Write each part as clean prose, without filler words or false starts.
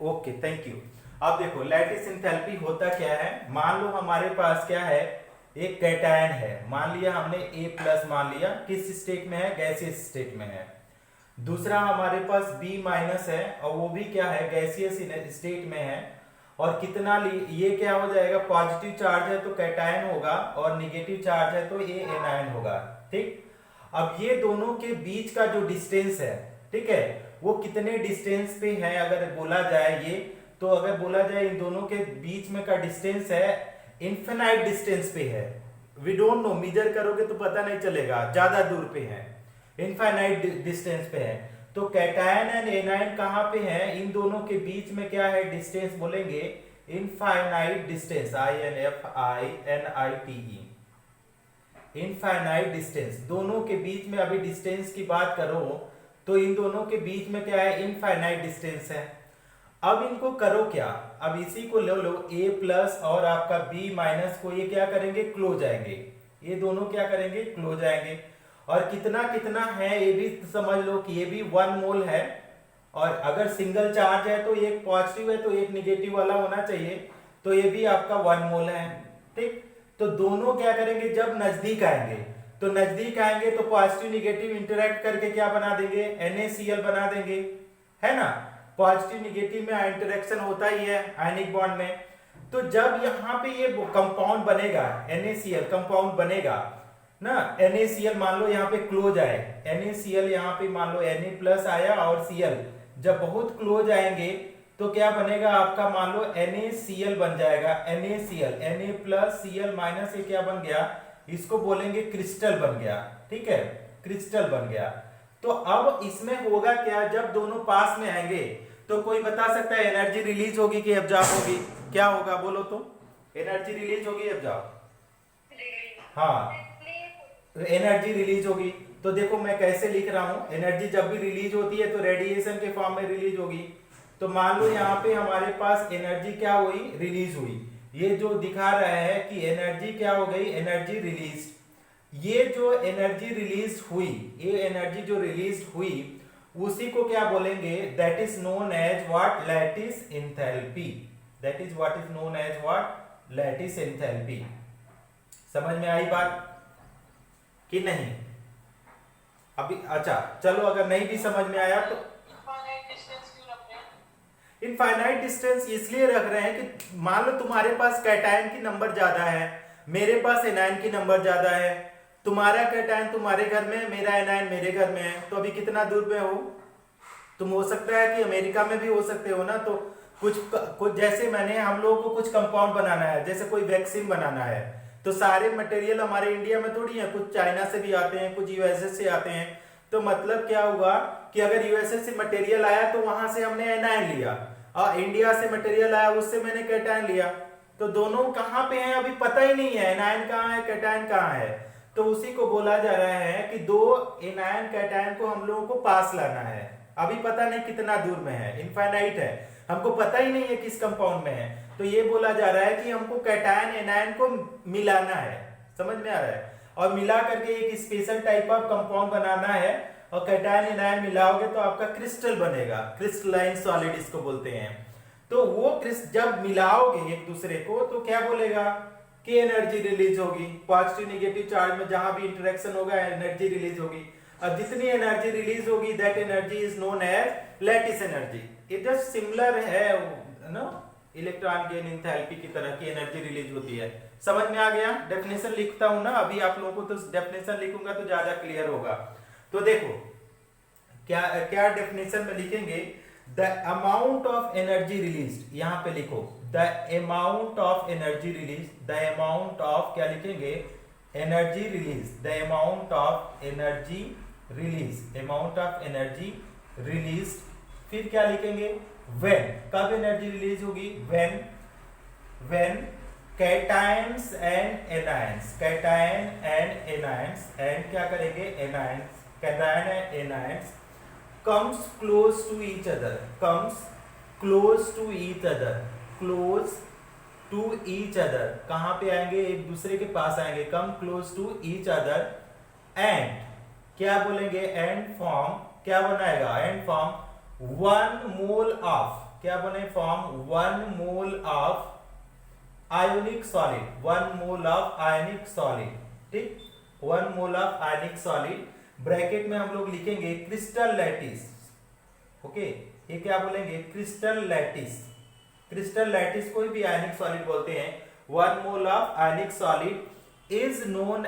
Okay, thank you. अब देखो lattice enthalpy होता क्या है। मान लो हमारे पास क्या है, एक कैटायन है, मान लिया हमने ए प्लस मान लिया, किस स्टेट में है, गैसियस स्टेट में है। दूसरा हमारे पास बी माइनस है और वो भी क्या है, गैसियस स्टेट में है। और कितना ये क्या हो जाएगा, पॉजिटिव चार्ज है तो कैटायन होगा और निगेटिव चार्ज है तो ये एनायन होगा। ठीक, अब ये दोनों के बीच का जो डिस्टेंस है, ठीक है, वो कितने डिस्टेंस पे है अगर बोला जाए ये, तो अगर बोला जाए इन दोनों के बीच में का डिस्टेंस है इन्फिनाइट डिस्टेंस पे है। वी डोंट नो, मेजर करोगे तो पता नहीं चलेगा, ज्यादा दूर पे है, इनफाइनाइट डिस्टेंस पे है। तो कैटायन एंड एनायन कहां पे है, इन दोनों के बीच में क्या है डिस्टेंस बोलेंगे, infinite distance, INFINITE, infinite distance. दोनों के बीच में अभी डिस्टेंस की बात करो तो इन दोनों के बीच में क्या है, इनफाइनाइट डिस्टेंस है। अब इनको करो क्या, अब इसी को ले लो ए प्लस और आपका बी माइनस को, ये क्या करेंगे, क्लोज आएंगे, ये दोनों क्या करेंगे, क्लोज आएंगे। और कितना कितना है ये भी समझ लो कि ये भी 1 मोल है। और अगर सिंगल चार्ज है तो एक पॉजिटिव है तो एक निगेटिव वाला होना चाहिए, तो ये भी आपका 1 मोल है। ठीक, तो दोनों क्या करेंगे, जब नजदीक आएंगे तो नजदीक आएंगे तो पॉजिटिव निगेटिव इंटरेक्ट करके क्या बना देंगे, NaCl बना देंगे, है ना। पॉजिटिव निगेटिव में इंटरेक्शन होता ही है आयनिक बॉन्ड में। तो जब यहाँ पे ये कंपाउंड बनेगा, NaCl कंपाउंड बनेगा ना, NaCl मान लो यहाँ पे क्लोज आए, NaCl यहाँ पे मान लो Na प्लस आया और Cl जब बहुत क्लोज आएंगे तो क्या बनेगा आपका, मान लो NaCl बन जाएगा, NaCl, Na plus Cl minus, ये क्या बन गया, इसको बोलेंगे क्रिस्टल बन गया। ठीक है, क्रिस्टल बन गया। तो अब इसमें होगा क्या, जब दोनों पास में आएंगे तो कोई बता सकता है एनर्जी रिलीज होगी कि एब्जॉर्ब होगी, क्या होगा बोलो तो, एनर्जी रिलीज होगी एब्जॉर्ब, हाँ एनर्जी रिलीज होगी। तो देखो मैं कैसे लिख रहा हूं, एनर्जी जब भी रिलीज होती है तो रेडिएशन के फॉर्म में रिलीज होगी। तो मान लो यहाँ पे हमारे पास एनर्जी क्या हुई, रिलीज हुई, ये जो दिखा रहा है कि एनर्जी क्या हो गई, एनर्जी रिलीज। ये जो एनर्जी रिलीज हुई, ये एनर्जी जो रिलीज हुई उसी को क्या बोलेंगे, that is known as what, lattice enthalpy. That is what is known as what, lattice enthalpy. समझ में आई बात कि नहीं अभी? अच्छा चलो, अगर नहीं भी समझ में आया तो इनफाइनाइट डिस्टेंस इसलिए रख रहे हैं कि मान लो तुम्हारे पास कैटायन की नंबर ज्यादा है, मेरे पास एनायन की नंबर ज्यादा है, तुम्हारा कैटायन तुम्हारे घर में, मेरा एनायन मेरे घर में है, तो अभी कितना दूर पे हो तुम, हो सकता है कि अमेरिका में भी हो सकते हो ना। तो कुछ जैसे मैंने, हम लोगों को कुछ कंपाउंड बनाना है, जैसे कोई वैक्सीन बनाना है, तो सारे मटेरियल हमारे इंडिया में थोड़ी है, कुछ चाइना से भी आते हैं, कुछ यूएसए से आते हैं। तो मतलब क्या हुआ कि अगर यूएसए से मटेरियल आया तो वहां से हमने एनायन लिया, और इंडिया से मटेरियल आया उससे मैंने कैटायन लिया। तो दोनों कहां पे हैं अभी पता ही नहीं है, एनायन कहां है कैटायन कहां है। तो उसी को बोला जा रहा है कि दो एनायन कैटायन को हम लोगों को पास लाना है। अभी पता नहीं कितना दूर में है, इनफाइनाइट है, हमको पता ही नहीं है किस कंपाउंड में है। तो ये बोला जा रहा है कि हमको कैटायन एनायन को मिलाना है, समझ में आ रहा है, और मिला करके एक स्पेशल टाइप ऑफ कंपाउंड बनाना है। और कैटायन एनायन मिलाओगे तो आपका क्रिस्टल बनेगा, क्रिस्टलाइन सॉलिड इसको बोलते हैं। तो वो जब मिलाओगे एक दूसरे को तो क्या बोलेगा कि एनर्जी रिलीज होगी, पॉजिटिव निगेटिव चार्ज में जहां भी इंटरेक्शन होगा एनर्जी रिलीज होगी। अब जितनी एनर्जी रिलीज होगी that energy is known as lattice energy. It just similar है ना इलेक्ट्रॉन गेन एंथैल्पी की तरह की एनर्जी रिलीज होती है। समझ में आ गया? डेफिनेशन लिखता हूं ना अभी आप लोगों को, तो डेफिनेशन लिखूंगा तो ज्यादा क्लियर होगा। तो देखो क्या क्या डेफिनेशन में लिखेंगे, the amount of energy release, यहां पे लिखो the amount of energy release, the amount of क्या लिखेंगे, energy release, the amount of energy release, amount of energy release. फिर क्या लिखेंगे, व्हेन, कब एनर्जी रिलीज होगी, when cations and anions, cation and anions, and क्या करेंगे anions, cation and anions comes close to each other, comes close to each other, close to each other, कहां पे आएंगे, एक दूसरे के पास आएंगे, come close to each other, and क्या बोलेंगे, and form, क्या बनाएगा, and form 1 mole of, क्या बने form 1 mole of ionic solid, 1 mole of ionic solid, ठीक, 1 mole of ionic solid. Bracket में हम लोग लिखेंगे क्रिस्टल लैटिस, ओके, ये क्या बोलेंगे क्रिस्टल लैटिस। क्रिस्टल लैटिस कोई भी आयनिक सॉलिड बोलते हैं। 1 mole of ionic solid is known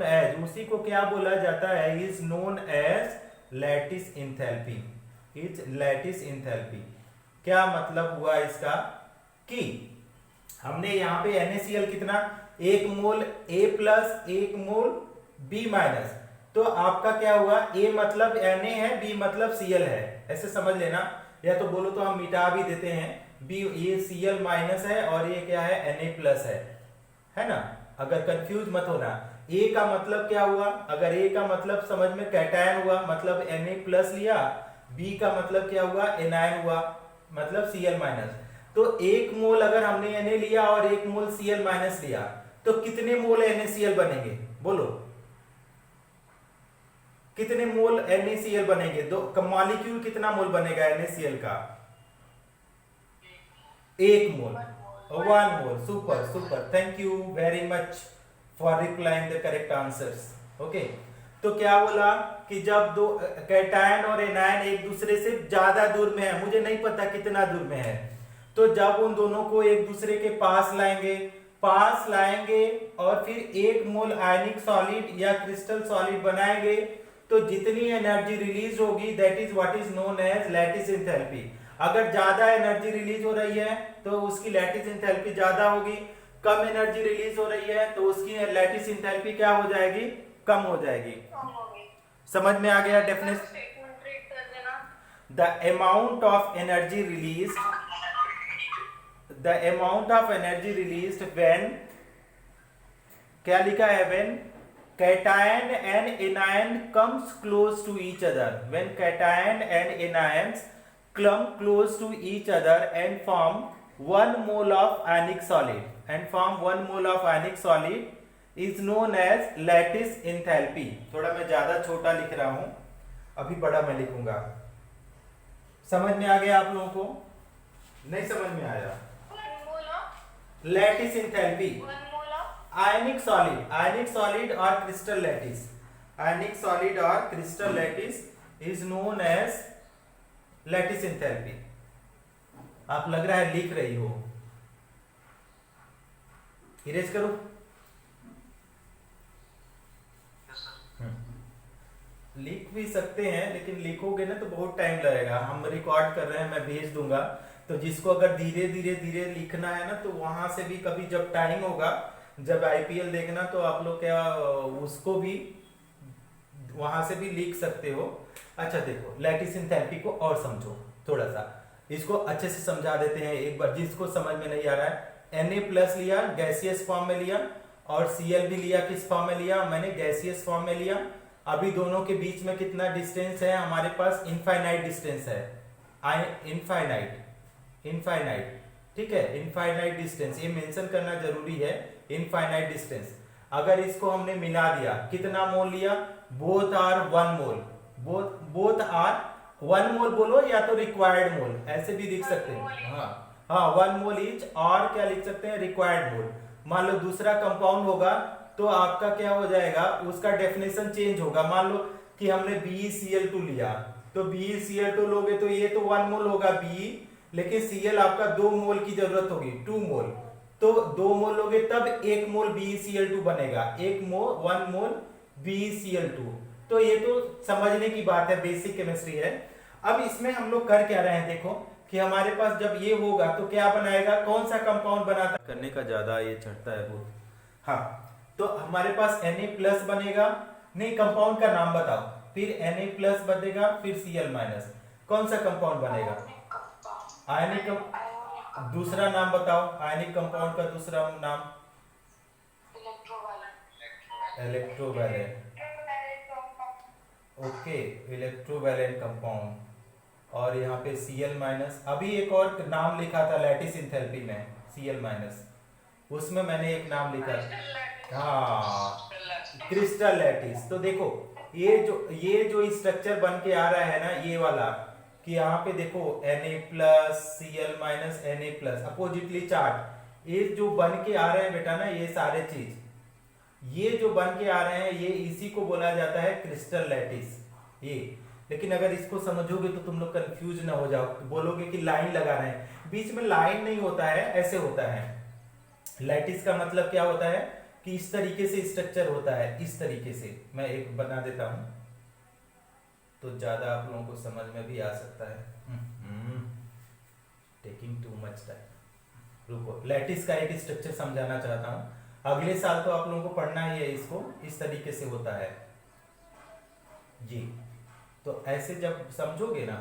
as, उसी को क्या बोला जाता है, is known as lattice enthalpy, is lattice enthalpy. क्या मतलब हुआ इसका कि हमने यहाँ पे NaCl कितना, 1 मोल A plus 1 mole B minus, तो आपका क्या हुआ, A मतलब Na है, B मतलब Cl है, ऐसे समझ लेना, या तो बोलो तो हम मिटा भी देते हैं, B ये Cl माइनस है और ये क्या है Na प्लस है ना, अगर कंफ्यूज मत होना। A का मतलब क्या हुआ, अगर A का मतलब समझ में कैटायन हुआ मतलब Na प्लस लिया, B का मतलब क्या हुआ एनायन हुआ मतलब Cl माइनस। तो 1 मोल अगर हमने Na लिया और 1 मोल Cl माइनस लिया तो कितने मोल NaCl बनेंगे, बोलो कितने मोल NaCl बनेंगे, दो मॉलिक्यूल कितना मोल बनेगा NaCl का, 1 मोल, 1 मोल। Super super, thank you very much for replying the correct answers, okay. तो क्या बोला कि जब दो कैटायन और एनायन एक दूसरे से ज्यादा दूर में है, मुझे नहीं पता कितना दूर में है, तो जब उन दोनों को एक दूसरे के पास लाएंगे और फिर 1 मोल आयनिक सॉलिड या क्रिस्टल सॉलिड बनाएंगे, तो जितनी एनर्जी रिलीज होगी that is what is known as lattice enthalpy. अगर ज्यादा एनर्जी रिलीज हो रही है तो उसकी लैटिस एंथैल्पी ज्यादा होगी, कम एनर्जी रिलीज हो रही है तो उसकी लैटिस एंथैल्पी क्या हो जाएगी, कम हो जाएगी। समझ में आ गया definition. The amount of energy released when, क्या लिखा है, when cation and anion comes close to each other, when cation and anions come close to each other and form 1 mole of ionic solid is known as lattice enthalpy। थोड़ा मैं ज्यादा छोटा लिख रहा हूं, अभी बड़ा मैं लिखूंगा। समझ में आ गया आप लोगों को, नहीं समझ में आया, लैटिस एंथैल्पी, आयनिक सॉलिड और crystal lattice is known as lattice enthalpy. आप लग रहा है लिख रही हो, इरेज करो। लिख भी सकते हैं लेकिन लिखोगे ना तो बहुत टाइम लगेगा, हम रिकॉर्ड कर रहे हैं, मैं भेज दूंगा, तो जिसको अगर धीरे धीरे लिखना है ना तो वहां से भी कभी जब टाइम होगा, जब IPL देखना तो आप लोग क्या उसको भी वहां से भी लिख सकते हो। अच्छा देखो, लैटिस एंथैल्पी को और समझो थोड़ा सा, इसको अच्छे से समझा देते हैं एक बार, जिसको समझ में नहीं आ रहा है। Na प्लस लिया गैसियस फॉर्म में लिया और Cl भी लिया, किस फॉर्म में लिया, मैंने गैसियस फॉर्म में लिया। अभी दोनों के बीच में कितना डिस्टेंस है, हमारे पास इनफाइनाइट डिस्टेंस है, इनफाइनाइट, ठीक है, इनफाइनाइट डिस्टेंस, ये मेंशन करना जरूरी है, इनफाइनाइट डिस्टेंस। अगर इसको हमने मिला दिया, कितना मोल लिया, both are 1 mole, both are 1 mole बोलो या तो रिक्वायर्ड मोल, ऐसे भी लिख सकते हैं, हाँ 1 मोल ईच, और क्या लिख सकते हैं, रिक्वायर्ड मोल। मान लो दूसरा कंपाउंड होगा तो आपका क्या हो जाएगा, उसका डेफिनेशन चेंज होगा। मान लो कि हमने BeCl2 लिया, तो BeCl2 लोगे तो ये तो 1 मोल होगा Be, लेकिन Cl आपका 2 मोल की जरूरत होगी, 2 मोल, तो 2 मोल लोगे तब 1 मोल BeCl2 बनेगा, 1 मोल BeCl2। तो ये तो समझने की बात है, बेसिक केमिस्ट्री है। अब इसमें हम लोग कर क्या रहे हैं, देखो कि हमारे पास जब ये होगा तो क्या बनाएगा, कौन सा कंपाउंड बनाता, करने का ज्यादा ये चढ़ता है बहुत, हाँ, तो हमारे पास Na प्लस बनेगा, नहीं कंपाउंड का नाम बताओ, फिर Na प्लस बनेगा, फिर Cl माइनस, कौन सा कंपाउंड बनेगा, आयनिक, दूसरा नाम बताओ आयनिक कंपाउंड का दूसरा नाम, इलेक्ट्रोवैलेंट, ओके, इलेक्ट्रोवैलेंट कंपाउंड, और यहाँ पे Cl माइनस। अभी एक और नाम लिखा था लैटिस एंथैल्पी में, Cl माइनस, उसमें मैंने एक नाम लिखा, हाँ, क्रिस्टल लैटिस। तो देखो ये जो स्ट्रक्चर बन के आ रहा है ना, ये वाला, कि यहाँ पे देखो Na+Cl- Na+, अपोजिटली चार्ज, ये जो बन के आ रहे हैं बेटा ना, ये सारे चीज ये जो बन के आ रहे हैं, ये इसी को बोला जाता है क्रिस्टल लैटिस। ये लेकिन अगर इसको समझोगे तो तुम लोग कंफ्यूज ना हो जाओ, बोलोगे कि लाइन लगा रहे हैं, बीच में लाइन नहीं होता है, ऐसे होता है। लैटिस का मतलब क्या होता है कि इस तरीके से स्ट्रक्चर होता है, इस तरीके से। मैं एक बना देता हूं तो ज्यादा आप लोगों को समझ में भी आ सकता है। टेकिंग टू मच टाइम, रुको। लैटिस का एक स्ट्रक्चर समझाना चाहता हूं, अगले साल तो आप लोगों को पढ़ना ही है इसको। इस तरीके से होता है ये। तो ऐसे जब समझोगे ना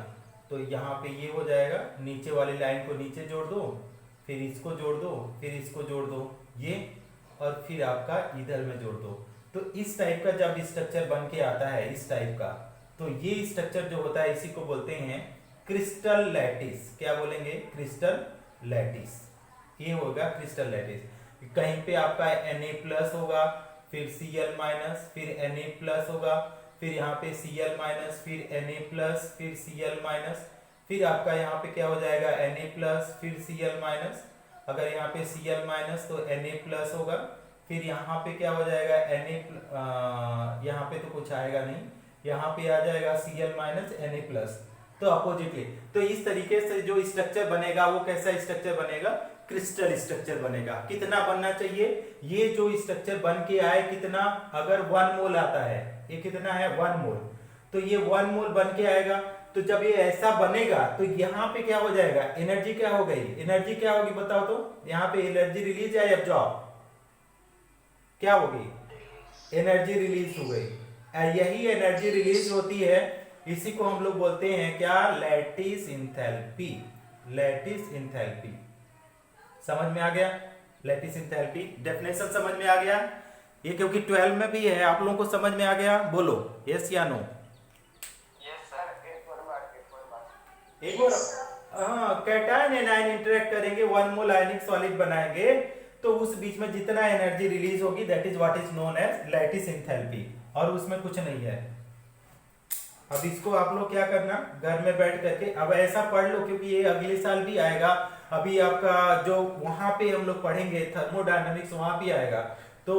तो यहाँ पे ये हो जाएगा, नीचे वाली लाइन को नीचे जोड़ दो, फिर इसको जोड़ दो, फिर इसको जोड़ दो ये, और फिर आपका इधर में जोड़ दो। तो इस टाइप का जब स्ट्रक्चर बन के आता है, इस टाइप का, तो ये स्ट्रक्चर जो होता है इसी को बोलते हैं क्रिस्टल लैटिस। क्या बोलेंगे? Crystal lattice. ये होगा क्रिस्टल लैटिस। कहीं पे आपका Na+ होगा, फिर Cl-, फिर Na+ होगा, फिर यहाँ पे Cl-, फिर Na+, फिर Cl-, फिर आपका यहाँ पे क्या हो जाएगा Na+, फिर Cl-, अगर यहाँ पे Cl- तो Na+ होगा, फिर यहाँ पे क्या हो जाएगा Na+, यहाँ पे तो कुछ आएगा नहीं, यहाँ पे आ जाएगा Cl- Na+, तो अपोजिटली। तो इस तरीके से जो स्ट्रक्चर बनेगा वो कैसा स्ट्रक्चर बनेगा? क्रिस्टल स्ट्रक्चर बनेगा। कितना बनना चाहिए? ये जो स्ट्रक्चर बन के आए, कितना? अगर 1 मोल आता है, ये कितना है? 1 मोल। तो ये 1 मोल बन के आएगा। तो जब ये ऐसा बनेगा तो यहाँ पे क्या हो जाएगा? एनर्जी क्या हो गई? एनर्जी क्या होगी बताओ तो? यहाँ पे एनर्जी रिलीज या एब्जॉर्ब? क्या होगी? एनर्जी रिलीज हो गई। यही एनर्जी रिलीज होती है, इसी को हम लोग बोलते हैं क्या? Lattice enthalpy. लैटिस इंथैल्पी समझ में आ गया? लैटिस इंथैल्पी डेफिनेशन समझ में आ गया? ये क्योंकि 12 में भी है, आप लोगों को समझ में आ गया? बोलो यस या नो। एक और, हाँ, कैटायन एनायन इंटरेक्ट करेंगे, 1 मोल आयनिक सॉलिड बनाएंगे, तो उस बीच में जितना एनर्जी रिलीज होगी that is what is known as lattice enthalpy, और उसमें कुछ नहीं है। अब इसको आप लोग क्या करना, घर में बैठ करके अब ऐसा पढ़ लो, क्योंकि ये अगले साल भी आएगा। अभी आपका जो वहां पे हम लोग पढ़ेंगे थर्मोडायनामिक्स, वहां भी आएगा। तो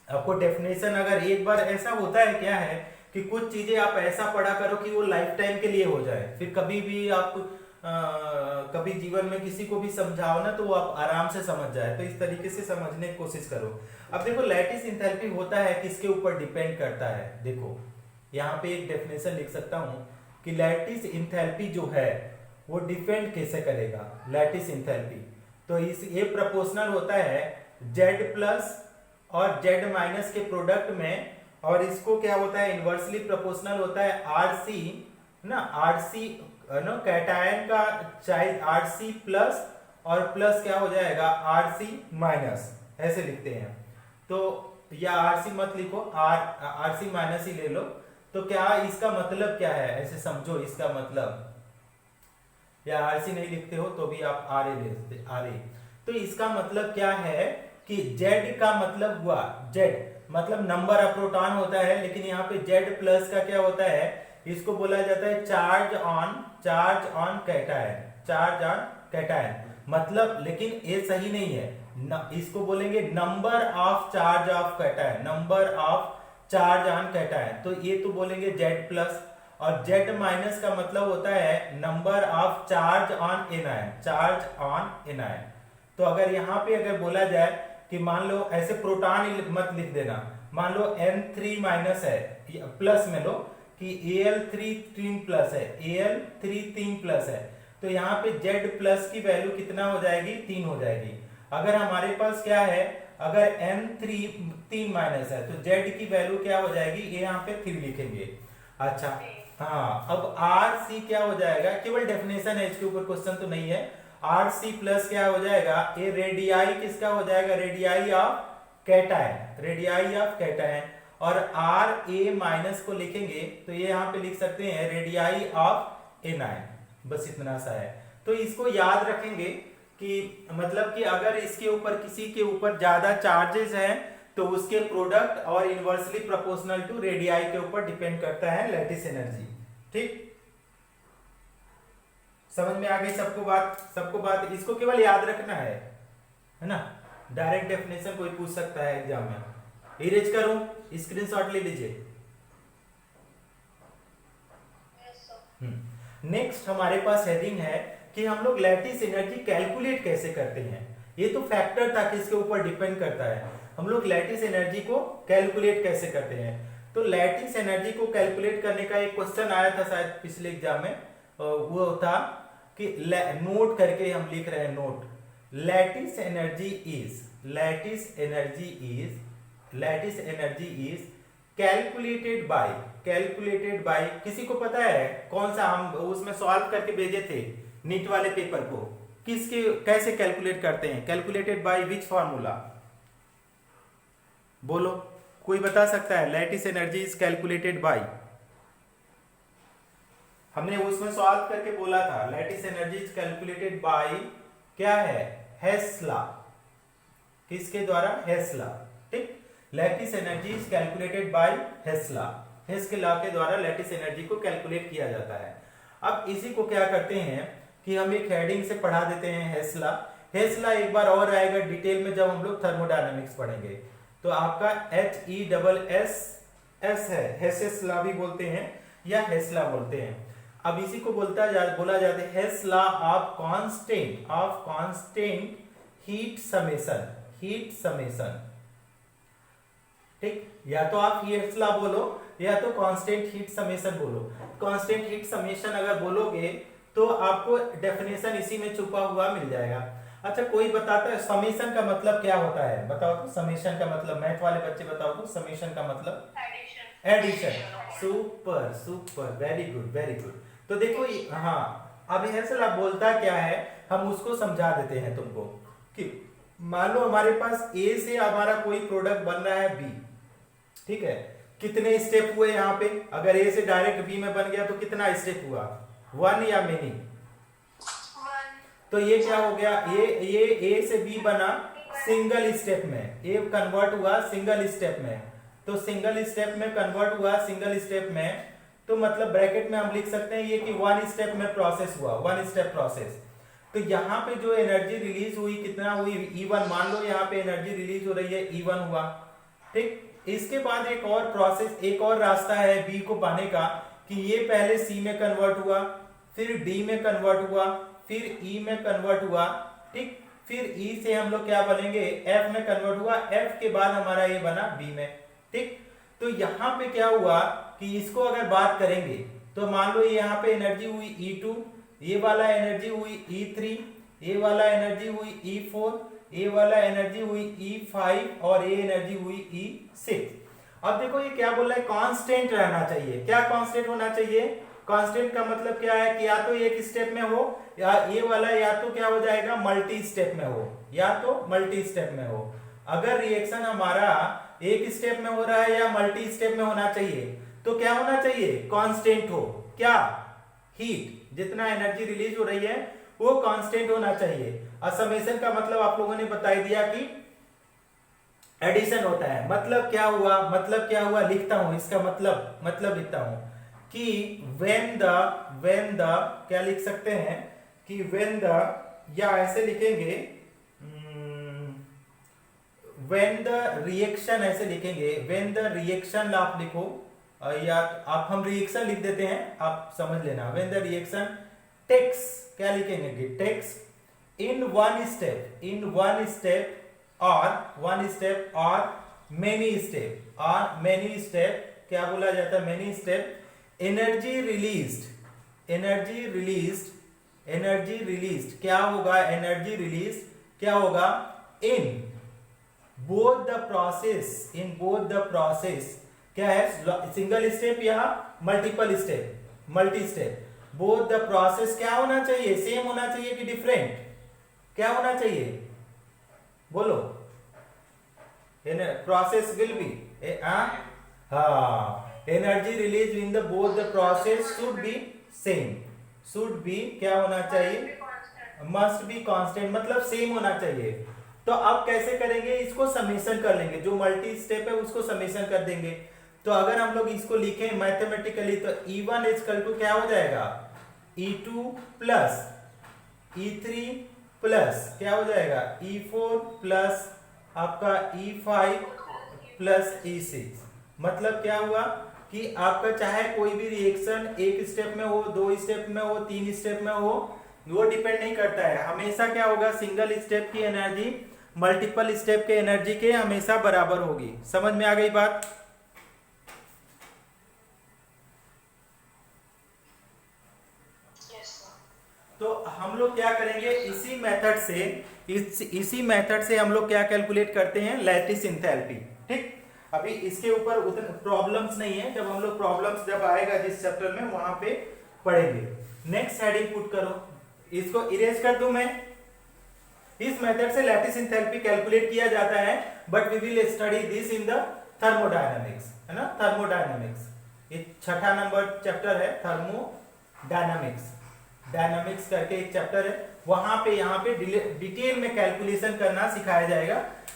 आपको डेफिनेशन, अगर एक बार ऐसा होता है, क्या है कि कुछ चीजें आप ऐसा पढ़ा करो कि वो लाइफ टाइम के लिए हो जाए, फिर कभी भी आप कभी जीवन में किसी को भी समझाओ ना तो वो आप आराम से समझ जाए। तो इस तरीके से समझने की कोशिश करो। अब देखो लैटिस इंथैल्पी होता है किसके ऊपर डिपेंड करता है? देखो यहाँ पे एक डेफिनेशन लिख सकता हूं कि लैटिस इंथैल्पी जो है वो डिपेंड कैसे करेगा? लैटिस इंथैल्पी तो इस ये प्रोपोर्शनल होता है Z+ और Z- के प्रोडक्ट में, और इसको क्या होता है? इनवर्सली प्रोपोर्शनल होता है Rc ना, Rc नो कैटायन का चाहे Rc+ और प्लस क्या हो जाएगा Rc-, ऐसे लिखते हैं। तो या Rc मत लिखो, Rc- ही ले लो। तो क्या इसका मतलब क्या है? ऐसे समझो इसका मतलब, या Rc नहीं लिखते हो तो भी आप Ra ले सकते, Ra। तो इसका मतलब क्या है कि Z का मतलब हुआ, Z मतलब नंबर ऑफ प्रोटॉन होता है, लेकिन यहाँ पे Z+ का क्या होता है? इसको बोला जाता है charge on cation, charge on cation मतलब, लेकिन ये सही नहीं है इसको बोलेंगे number of charge of cation, number of charge on cation. तो ये तो बोलेंगे Z+, और Z- का मतलब होता है number of charge on anion, charge on anion. तो अगर यहाँ पे अगर बोला जाए कि मान लो ऐसे प्रोटॉन मत लिख देना, मान लो N3- है, प्लस में लो कि Al3 3+ है, Al3 3+ है, तो यहाँ पे Z+ की वैल्यू कितना हो जाएगी? 3 हो जाएगी। अगर हमारे पास क्या है, अगर N3 3- है तो Z की वैल्यू क्या हो जाएगी? ये यहाँ पे 3 लिखेंगे। अच्छा हाँ, अब Rc क्या हो जाएगा? केवल डेफिनेशन है, इसके ऊपर क्वेश्चन तो नहीं है। Rc+ क्या हो जाएगा? ये रेडियाई किसका हो जाएगा? Radii of cation, radii of cation. और Ra- को लिखेंगे तो ये यहाँ पे लिख सकते हैं रेडियाई ऑफ एनायन, बस इतना सा है। तो इसको याद रखेंगे कि मतलब कि अगर इसके ऊपर किसी के ऊपर ज्यादा चार्जेस हैं तो उसके प्रोडक्ट और इनवर्सली प्रोपोर्शनल टू रेडियाई के ऊपर डिपेंड करता है लैटिस एनर्जी। ठीक, समझ में आ गई सबको बात? सबको बात, इसको केवल याद रखना है ना। डायरेक्ट डेफिनेशन कोई पूछ सकता है एग्जाम में। इरेज करूं, स्क्रीनशॉट ले लीजिए। नेक्स्ट हमारे पास हेडिंग है कि हम लोग लैटिस एनर्जी कैलकुलेट कैसे करते हैं। ये तो फैक्टर था कि इसके ऊपर डिपेंड करता है, हम लोग लैटिस एनर्जी को कैलकुलेट कैसे करते हैं। तो लैटिस एनर्जी को कैलकुलेट करने का एक क्वेश्चन आया था शायद पिछले एग्जाम में, वो था कि नोट करके हम लिख रहे हैं, note lattice energy is calculated bye किसी को पता है कौन सा? हम उसमें सॉल्व करके भेजे थे नीट वाले पेपर को, किसके कैसे कैलकुलेट करते हैं? Calculated by which formula? बोलो, कोई बता सकता है? Lattice energy is calculated by, हमने उसमें सॉल्व करके बोला था lattice energy is calculated by क्या है? Hess law. किसके द्वारा? Hess law. ठीक, lattice energy is calculated by Hess law. Hess के लॉ के द्वारा लैटिस एनर्जी को कैलकुलेट किया जाता है। अब इसी को क्या करते हैं कि हम एक हेडिंग से पढ़ा देते हैं हेस लॉ। हेस लॉ एक बार और आएगा डिटेल में जब हम लोग थर्मोडायनामिक्स पढ़ेंगे। तो आपका HESS है, हेसेस लॉ भी बोलते हैं या हेस लॉ बोलते हैं। अब इसी को बोला जाता है Hess law of constant heat summation. ठीक, या तो आप हेस लॉ बोलो या तो कांस्टेंट हीट समेशन बोलो। कांस्टेंट हीट समेशन अगर बोलोगे तो आपको डेफिनेशन इसी में छुपा हुआ मिल जाएगा। अच्छा, कोई बताता है समेशन का मतलब क्या होता है? बताओ तो, समेशन का मतलब, मैथ वाले बच्चे बताओ तो, समेशन का मतलब? एडिशन। Super, very good. तो देखो हाँ, अब हेस लॉ बोलता क्या है, हम उसको समझा देते हैं तुमको कि मान लो हमारे पास ए से हमारा कोई प्रोडक्ट बन रहा है बी, ठीक है? कितने स्टेप हुए यहाँ पे? अगर ए से डायरेक्ट बी में बन गया तो कितना स्टेप हुआ? 1 या मेनी? तो ये क्या हो गया? ये ए से बी बना सिंगल स्टेप में, ए कन्वर्ट हुआ सिंगल स्टेप में। तो सिंगल स्टेप में कन्वर्ट हुआ सिंगल स्टेप में, तो मतलब ब्रैकेट में हम लिख सकते हैं ये कि 1 स्टेप में प्रोसेस हुआ, 1 स्टेप प्रोसेस। तो यहाँ पे जो एनर्जी रिलीज हुई कितना हुई? E1। मान लो यहाँ पे एनर्जी रिलीज हो रही है, E1 हुआ। ठीक, इसके बाद एक और प्रोसेस, एक और रास्ता है बी को पाने का कि ये पहले सी में कन्वर्ट हुआ, फिर डी में कन्वर्ट हुआ, फिर ई में कन्वर्ट हुआ। ठीक, फिर ई से हम लोग क्या बनेंगे? एफ में कन्वर्ट हुआ, एफ के बाद हमारा ये बना बी में। ठीक, तो यहाँ पे क्या हुआ कि इसको अगर बात करेंगे तो मान लो यहाँ पे एनर्जी हुई E2, ये वाला एनर्जी हुई E3, ये वाला एनर्जी हुई E4, ये वाला एनर्जी हुई E5 और ये एनर्जी हुई E6। अब देखो ये क्या बोल रहा है? कांस्टेंट रहना चाहिए। क्या कांस्टेंट होना चाहिए? कांस्टेंट का मतलब क्या है कि या तो एक स्टेप में हो, या ये वाला या तो क्या हो जाएगा? मल्टी स्टेप में हो, या तो मल्टी स्टेप में हो। अगर रिएक्शन हमारा एक स्टेप में हो रहा है या मल्टी स्टेप में होना चाहिए तो क्या होना चाहिए? कांस्टेंट हो। क्या? हीट, जितना एनर्जी रिलीज हो रही है वो कांस्टेंट होना चाहिए। असमेशन का मतलब आप लोगों ने बता दिया कि एडिशन होता है। मतलब क्या हुआ? लिखता हूं इसका मतलब लिखता हूं कि when the क्या लिख सकते हैं कि when the, या ऐसे लिखेंगे when the reaction, ऐसे लिखेंगे when the reaction आप लिखो, या आप हम रिएक्शन लिख देते हैं, आप समझ लेना। when the reaction takes, क्या लिखेंगे कि takes in one step or many step, क्या बोला जाता है? many step, एनर्जी रिलीज्ड क्या होगा? एनर्जी रिलीज क्या होगा? इन बोथ द प्रोसेस, क्या है? सिंगल स्टेप या multiple step? Multi step. Both the process क्या होना चाहिए? सेम होना चाहिए कि डिफरेंट? क्या होना चाहिए? बोलो। Process will be energy release in the both the process should be same. Should be क्या होना चाहिए? मस्ट बी कांस्टेंट, मतलब सेम होना चाहिए। तो अब कैसे करेंगे इसको? समेशन कर लेंगे, जो मल्टी स्टेप है उसको समेशन कर देंगे। तो अगर हम लोग इसको लिखें मैथमेटिकली तो E1 इक्वल टू क्या हो जाएगा? E2 प्लस E3 प्लस क्या हो जाएगा E4 प्लस आपका E5 प्लस E6। मतलब क्या हुआ कि आपका चाहे कोई भी रिएक्शन एक स्टेप में हो, 2 स्टेप में हो, 3 स्टेप में हो, वो डिपेंड नहीं करता है। हमेशा क्या होगा, सिंगल स्टेप की एनर्जी मल्टीपल स्टेप के एनर्जी के हमेशा बराबर होगी। समझ में आ गई बात? तो हम लोग क्या करेंगे, इसी मेथड से हम लोग क्या कैलकुलेट करते हैं, लैटिस एंथैल्पी। ठीक, अभी इसके ऊपर उतने प्रॉब्लम्स नहीं है, जब हम लोग प्रॉब्लम्स जब आएगा जिस चैप्टर में वहां पे पढ़ेंगे। नेक्स्ट हेडिंग पुट करो, इसको इरेज कर दूं मैं। इस मेथड से लैटिस एंथैल्पी कैलकुलेट किया जाता है, but we will study this in the thermodynamics, है ना, थर्मोडायनामिक्स। ये 6ठा नंबर चैप्टर है, थर्मोडायनामिक्स, डायनामिक्स करके एक चैप्टर है, वहां पे यहाँ पे डिटेल में कैलकुलेशन करना सिखाया जाएगा।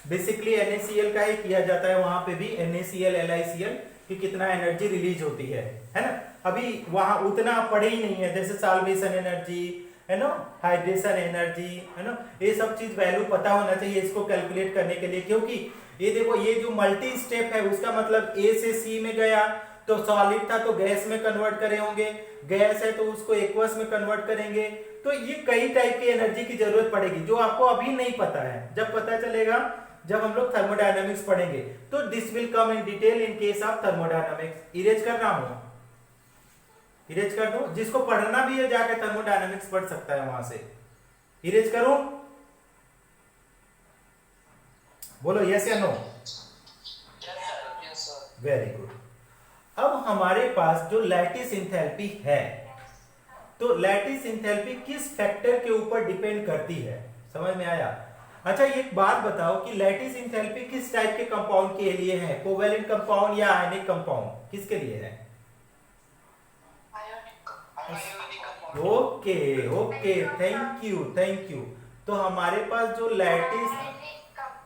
बेसिकली NaCl का ही किया जाता है, वहां पे भी NaCl LiCl कि कितना एनर्जी रिलीज होती है ना। अभी वहां उतना पढ़े ही नहीं है, जैसे साल्वेशन एनर्जी है ना, हाइड्रेशन एनर्जी है ना, ये सब चीज वैल्यू पता होना चाहिए इसको कैलकुलेट करने के लिए। क्योंकि ये देखो, ये जो मल्टी स्टेप है उसका मतलब A से C में गया तो सॉलिड था तो गैस में कन्वर्ट करे होंगे, गैस है तो उसको एक्वस में कन्वर्ट करेंगे। तो ये कई टाइप की एनर्जी की जरूरत पड़ेगी जो आपको अभी नहीं पता है, जब पता चलेगा जब हम लोग थर्मोडायनामिक्स पढ़ेंगे। तो this will come in detail in case of thermodynamics. Erase कर रहा हूं, इरेज कर दो, जिसको पढ़ना भी है जाके थर्मोडायनामिक्स पढ़ सकता है वहां से। इरेज करूं, बोलो यस या नो? Very good. अब हमारे पास जो लैटिस एंथैल्पी है, तो लैटिस एंथैल्पी किस फैक्टर के ऊपर डिपेंड करती है, समझ में आया? अच्छा, एक बात बताओ कि लैटिस एंथैल्पी किस टाइप के कंपाउंड के लिए है, कोवैलेंट कंपाउंड या आयनिक कंपाउंड, किसके लिए है? Okay okay, thank you thank you. तो हमारे पास जो लैटिस,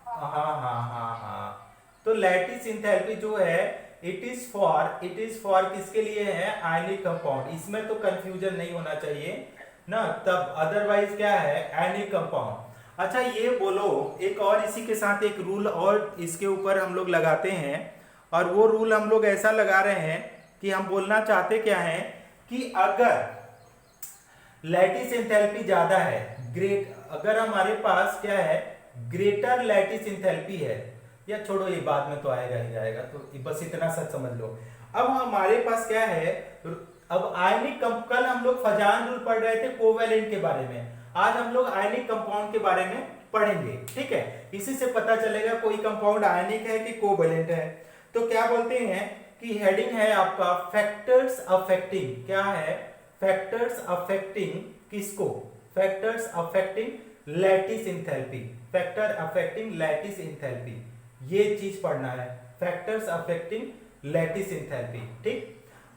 हाँ, तो लैटिस एंथैल्पी जो है इट इज फॉर किसके लिए है, आयनिक कंपाउंड। इसमें तो कंफ्यूजन नहीं होना चाहिए ना, तब अदरवाइज क्या है, आयनिक कंपाउंड। अच्छा ये बोलो, एक और इसी के साथ एक रूल और इसके ऊपर हम लोग लगाते हैं, और वो रूल हम लोग ऐसा लगा रहे हैं कि हम बोलना चाहते क्या है कि अगर लैटिस एंथैल्पी ज्यादा है, अगर हमारे पास क्या है, ग्रेटर लैटिस एंथैल्पी है, या छोड़ो ये बाद में तो आएगा ही आएगा, तो बस इतना सच समझ लो। अब हमारे पास क्या है, अब आयनिक, कल हम लोग फजान रूल पढ़ रहे थे कोवैलेंट के बारे में, आज हम लोग आयनिक कंपाउंड के बारे में पढ़ेंगे। ठीक है, इसी से पता चलेगा कोई कंपाउंड आयनिक है कि कोवैलेंट है। तो क्या बोलते हैं कि हेडिंग है आपका फैक्टर्स अफेक्टिंग, क्या है, फैक्टर्स अफेक्टिंग किसको, factors affecting lattice enthalpy, factor affecting lattice enthalpy, ये चीज पढ़ना है, फैक्टर्स अफेक्टिंग लैटिस एंथैल्पी। ठीक,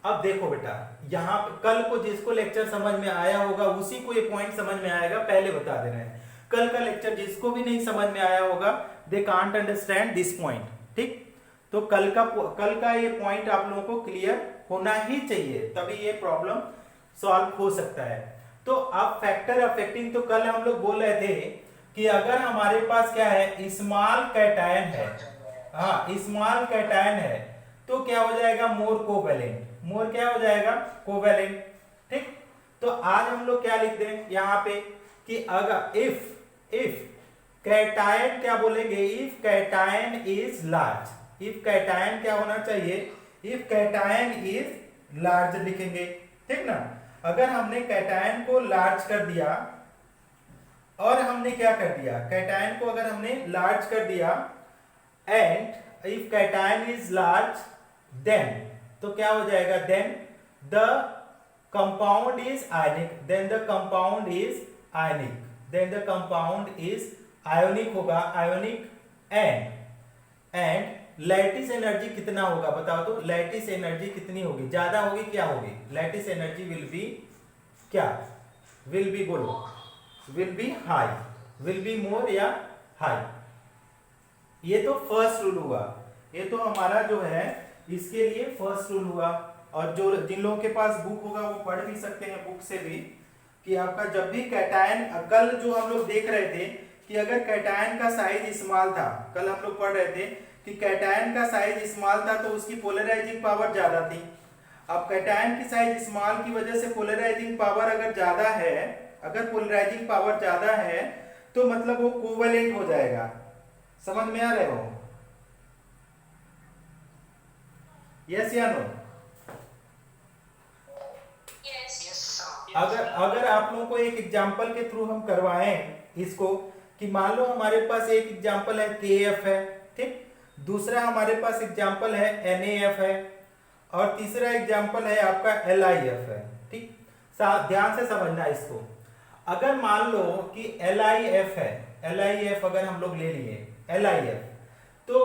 अब देखो बेटा, यहाँ कल को जिसको लेक्चर समझ में आया होगा उसी को ये पॉइंट समझ में आएगा, पहले बता दे रहे हैं। कल का लेक्चर जिसको भी नहीं समझ में आया होगा, they can't understand this point. ठीक, तो कल का ये पॉइंट आप लोगों को क्लियर होना ही चाहिए, तभी ये प्रॉब्लम सॉल्व हो सकता है। तो अब फैक्टर अफेक्टिंग, तो कल हम लोग बोल रहे थे कि अगर हमारे पास क्या है, स्मॉल कैटायन है, हाँ स्मॉल कैटायन है, तो क्या हो जाएगा, मोर कोवैलेंट, मोर क्या हो जाएगा, कोवैलेंट। ठीक, तो आज हम लोग क्या लिख दें यहाँ पे कि अगर इफ कैटायन, क्या बोलेंगे, if cation is large, if cation क्या होना चाहिए, इफ कैटायन इज लार्ज लिखेंगे। ठीक ना, अगर हमने कैटायन को लार्ज कर दिया, और हमने क्या कर दिया, कैटायन को अगर हमने लार्ज कर दिया, and if cation is large then, तो क्या हो जाएगा, then the compound is ionic, then the compound is ionic, then the compound is ionic होगा, आयोनिक। एंड लैटिस एनर्जी कितना होगा बताओ, तो लैटिस एनर्जी कितनी होगी, ज्यादा होगी, क्या होगी, लैटिस एनर्जी विल बी क्या, विल बी, बोलो, will be high, will be more या हाई। ये तो फर्स्ट रूल हुआ, ये तो हमारा जो है इसके लिए फर्स्ट रूल हुआ। और जो जिन लोगों के पास बुक होगा वो पढ़ भी सकते हैं बुक से भी, कि आपका जब भी कैटायन, कल जो हम लोग देख रहे थे कि अगर कैटायन का साइज स्मॉल था, कल हम लोग पढ़ रहे थे कि कैटायन का साइज स्मॉल था तो उसकी पोलराइजिंग पावर ज्यादा थी। अब कैटायन की साइज स्मॉल की वजह से पोलराइजिंग पावर अगर ज्यादा है, अगर पोलराइजिंग पावर ज्यादा है तो मतलब वो कोवेलेंट हो जाएगा। समझ में आ रहे हो? यस या नो? अगर अगर आप लोगों को एक एग्जांपल के थ्रू हम करवाएं इसको, कि मान लो हमारे पास एक एग्जांपल है KF है, ठीक, दूसरा हमारे पास एग्जांपल है NAF है, और तीसरा एग्जांपल है आपका LIF है, ठीक। ध्यान से समझना इसको। अगर मान लो कि LIF है, LIF अगर हम लोग ले लिए LIF, तो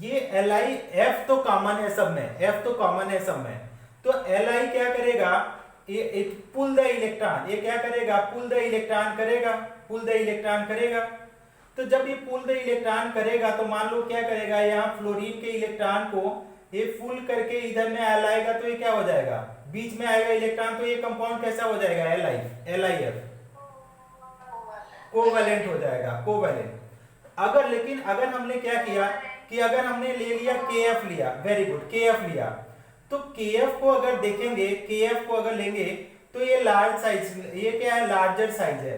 ये LIF तो कॉमन है सब में, F तो कॉमन है सब में, तो Li क्या करेगा, ये पुल द इलेक्ट्रॉन, ये क्या करेगा, पुल द इलेक्ट्रॉन करेगा, पुल द इलेक्ट्रॉन करेगा। तो जब ये पुल द इलेक्ट्रॉन करेगा तो मान लो क्या करेगा, यहाँ फ्लोरीन के इलेक्ट्रॉन को ये फुल करके इधर में लाएगा तो ये क्या हो जाएगा, बीच में आएगा इलेक्ट्रॉन, तो ये कंपाउंड कैसा हो जाएगा, LIF, कोवेलेंट हो जाएगा, कोवेलेंट। अगर लेकिन अगर हमने क्या किया कि अगर हमने ले लिया KF लिया, वेरी गुड, KF लिया, तो KF को अगर देखेंगे, KF को अगर लेंगे तो ये लार्ज साइज, ये क्या है, लार्जर साइज है।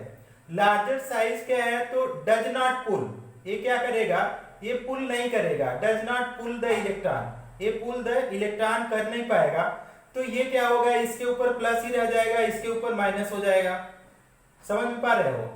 लार्जर साइज क्या है, तो डज नॉट पुल, ये क्या करेगा, ये पुल नहीं करेगा, does not pull the electron, ये पुल द इलेक्ट्रॉन कर नहीं पाएगा, तो ये क्या होगा, इसके ऊपर प्लस ही रह जाएगा, इसके ऊपर माइनस हो जाएगा। समझ में पा रहे हो?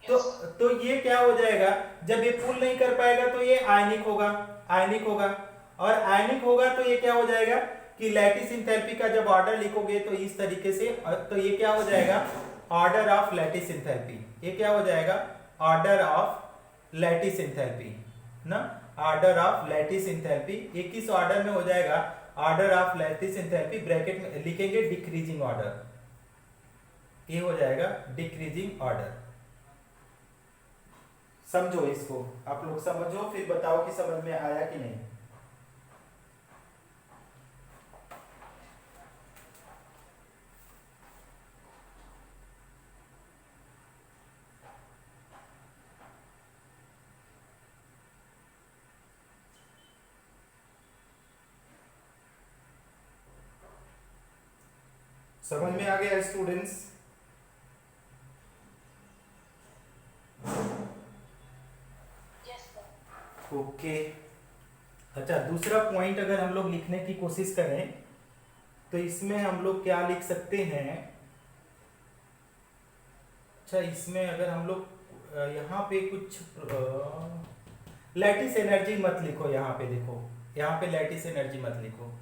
तो ये क्या हो जाएगा, जब ये पुल नहीं कर पाएगा तो ये आयनिक होगा, आयनिक होगा, और आयनिक होगा तो ये क्या हो जाएगा कि लैटिस एंथैल्पी का जब ऑर्डर लिखोगे तो इस तरीके से, तो ये क्या हो जाएगा, ऑर्डर ऑफ लैटिस एंथैल्पी, ये क्या हो जाएगा, ऑर्डर ऑफ लैटिस एंथैल्पी ना, ऑर्डर ऑफ लैटिस एंथैल्पी, ये किस ऑर्डर में हो जाएगा, order of lattice enthalpy, bracket में लिखेंगे डिक्रीजिंग ऑर्डर, ये हो जाएगा डिक्रीजिंग ऑर्डर। समझो इसको, आप लोग समझो, फिर बताओ कि समझ में आया कि नहीं। समझ में आ गया स्टूडेंट्स? ओके। अच्छा, दूसरा पॉइंट अगर हम लोग लिखने की कोशिश करें तो इसमें हम लोग क्या लिख सकते हैं, अच्छा इसमें अगर हम लोग यहाँ पे कुछ लैटिस एनर्जी मत लिखो, यहाँ पे देखो, यहाँ पे लैटिस एनर्जी मत लिखो,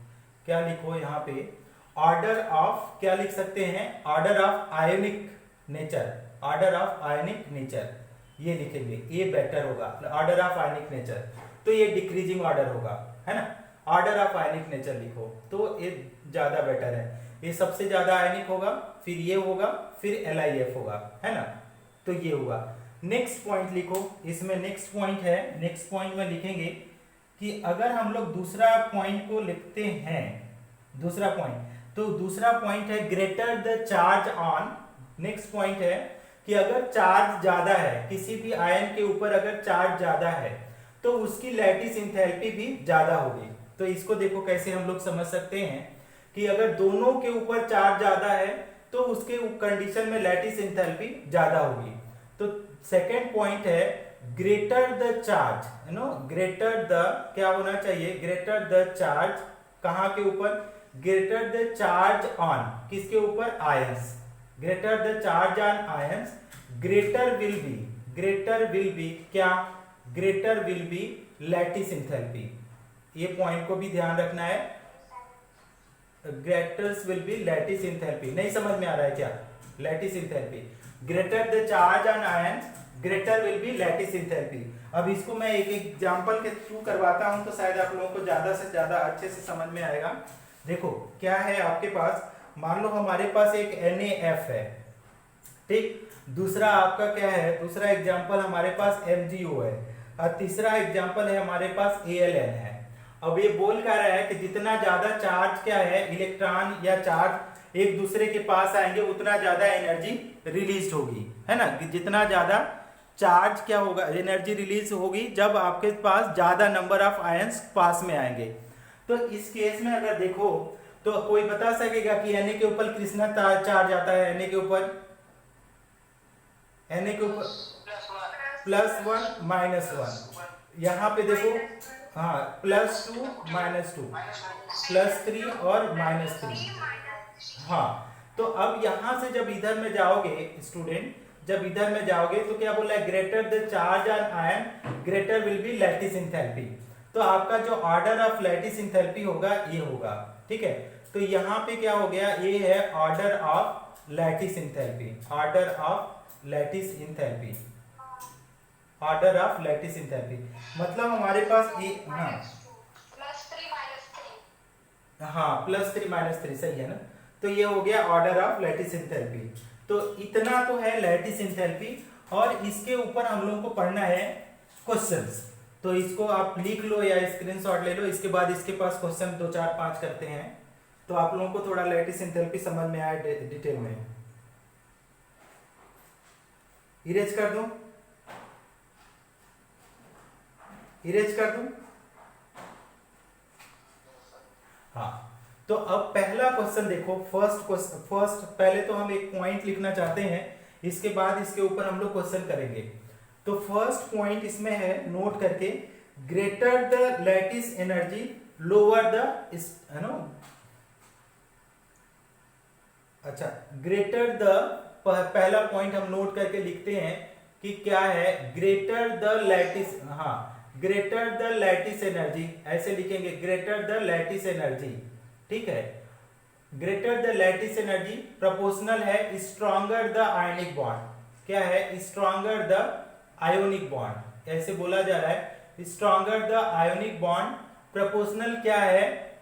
क्या लिखो यहाँ पे, ऑर्डर ऑफ, क्या लिख सकते हैं, order of ionic nature, order of ionic nature, ये लिखेंगे, ये बेटर होगा, ऑर्डर ऑफ आयोनिक नेचर, तो ये डिक्रीजिंग ऑर्डर होगा, है ना, ऑर्डर ऑफ आयोनिक नेचर लिखो तो ये ज्यादा बेटर है, ये सबसे ज्यादा आयोनिक होगा, फिर ये होगा, फिर LIF होगा, है ना, तो ये हुआ। नेक्स्ट पॉइंट लिखो, इसमें नेक्स्ट पॉइंट है, नेक्स्ट पॉइंट में लिखेंगे कि अगर हम लोग दूसरा पॉइंट को लिखते हैं, दूसरा पॉइंट, तो दूसरा पॉइंट है greater the charge on, next point है कि अगर चार्ज ज्यादा है, किसी भी आयन के ऊपर अगर चार्ज ज्यादा है तो उसकी लैटिस एंथैल्पी भी ज्यादा होगी। तो इसको देखो कैसे हम लोग समझ सकते हैं कि अगर दोनों के ऊपर चार्ज ज्यादा है तो उसके कंडीशन में लैटिस एंथैल्पी ज्यादा होगी। तो सेकेंड पॉइंट है greater the charge, you know, greater the क्या होना चाहिए, ग्रेटर द चार्ज कहां के ऊपर, ग्रेटर द चार्ज ऑन, किसके ऊपर, ions, greater the charge on ions, greater will be क्या, greater will be lattice enthalpy, ये पॉइंट को भी ध्यान रखना है, greaters will be lattice enthalpy, नहीं समझ में आ रहा है क्या, lattice enthalpy, greater the charge on ions, greater will be lattice enthalpy. अब इसको मैं एक एग्जांपल के थ्रू करवाता हूं तो शायद आप लोगों को ज्यादा से ज्यादा अच्छे से समझ में आएगा। देखो क्या है आपके पास, मान लो हमारे पास एक NaF है, ठीक, दूसरा आपका क्या है, दूसरा एग्जांपल हमारे पास MgO है, और तीसरा एग्जांपल है हमारे पास AlN है। अब ये बोल क्या रहा है कि जितना ज्यादा चार्ज क्या है, इलेक्ट्रॉन या चार्ज एक दूसरे के पास आएंगे उतना ज्यादा एनर्जी रिलीज होगी, है ना, कि जितना ज्यादा चार्ज क्या होगा, एनर्जी रिलीज होगी जब आपके पास ज्यादा नंबर ऑफ आयंस पास में आएंगे। तो इस केस में अगर देखो तो कोई बता सकेगा कि Na के ऊपर कितना चार्ज आता है, Na के ऊपर +1 -1, यहाँ पे देखो, हाँ +2 -2 +3 और -3। हाँ, तो अब यहां से जब इधर में जाओगे स्टूडेंट, जब इधर में जाओगे तो क्या बोला है, greater the charge on ion greater will be lattice enthalpy. तो आपका जो ऑर्डर ऑफ लैटिस एंथैल्पी होगा ये होगा, ठीक है। तो यहाँ पे क्या हो गया, ये है order of lattice enthalpy, order of lattice enthalpy, order of lattice enthalpy, मतलब हमारे पास ये, हाँ हाँ +3 -3 सही है ना। तो ये हो गया ऑर्डर ऑफ लैटिस एंथैल्पी। तो इतना तो है लैटिस एंथैल्पी, और इसके ऊपर हम लोग को पढ़ना है क्वेश्चंस। तो इसको आप लिख लो या स्क्रीनशॉट ले लो, इसके बाद इसके पास क्वेश्चन 2 4 5 करते हैं, तो आप लोगों को थोड़ा लैटिस एंथैल्पी समझ में आए डिटेल में। इरेज कर दूं, इरेज कर दूं, हाँ। तो अब पहला क्वेश्चन देखो, फर्स्ट पहले तो हम एक पॉइंट लिखना चाहते हैं, इसके बाद इसके ऊपर हम लोग क्वेश्चन करेंगे। तो फर्स्ट पॉइंट इसमें है, नोट करके, greater the lattice energy lower the, है ना, अच्छा ग्रेटर द, पहला पॉइंट हम नोट करके लिखते हैं कि क्या है, ग्रेटर द लैटिस, हाँ ग्रेटर द लैटिस एनर्जी, ऐसे लिखेंगे ग्रेटर द लैटिस एनर्जी, ठीक है। Greater the lattice energy proportional है स्ट्रॉन्गर द आयनिक बॉन्ड, क्या है, स्ट्रॉन्गर द आयोनिक बॉन्ड, ऐसे बोला जा रहा है stronger the ionic bond, proportional क्या है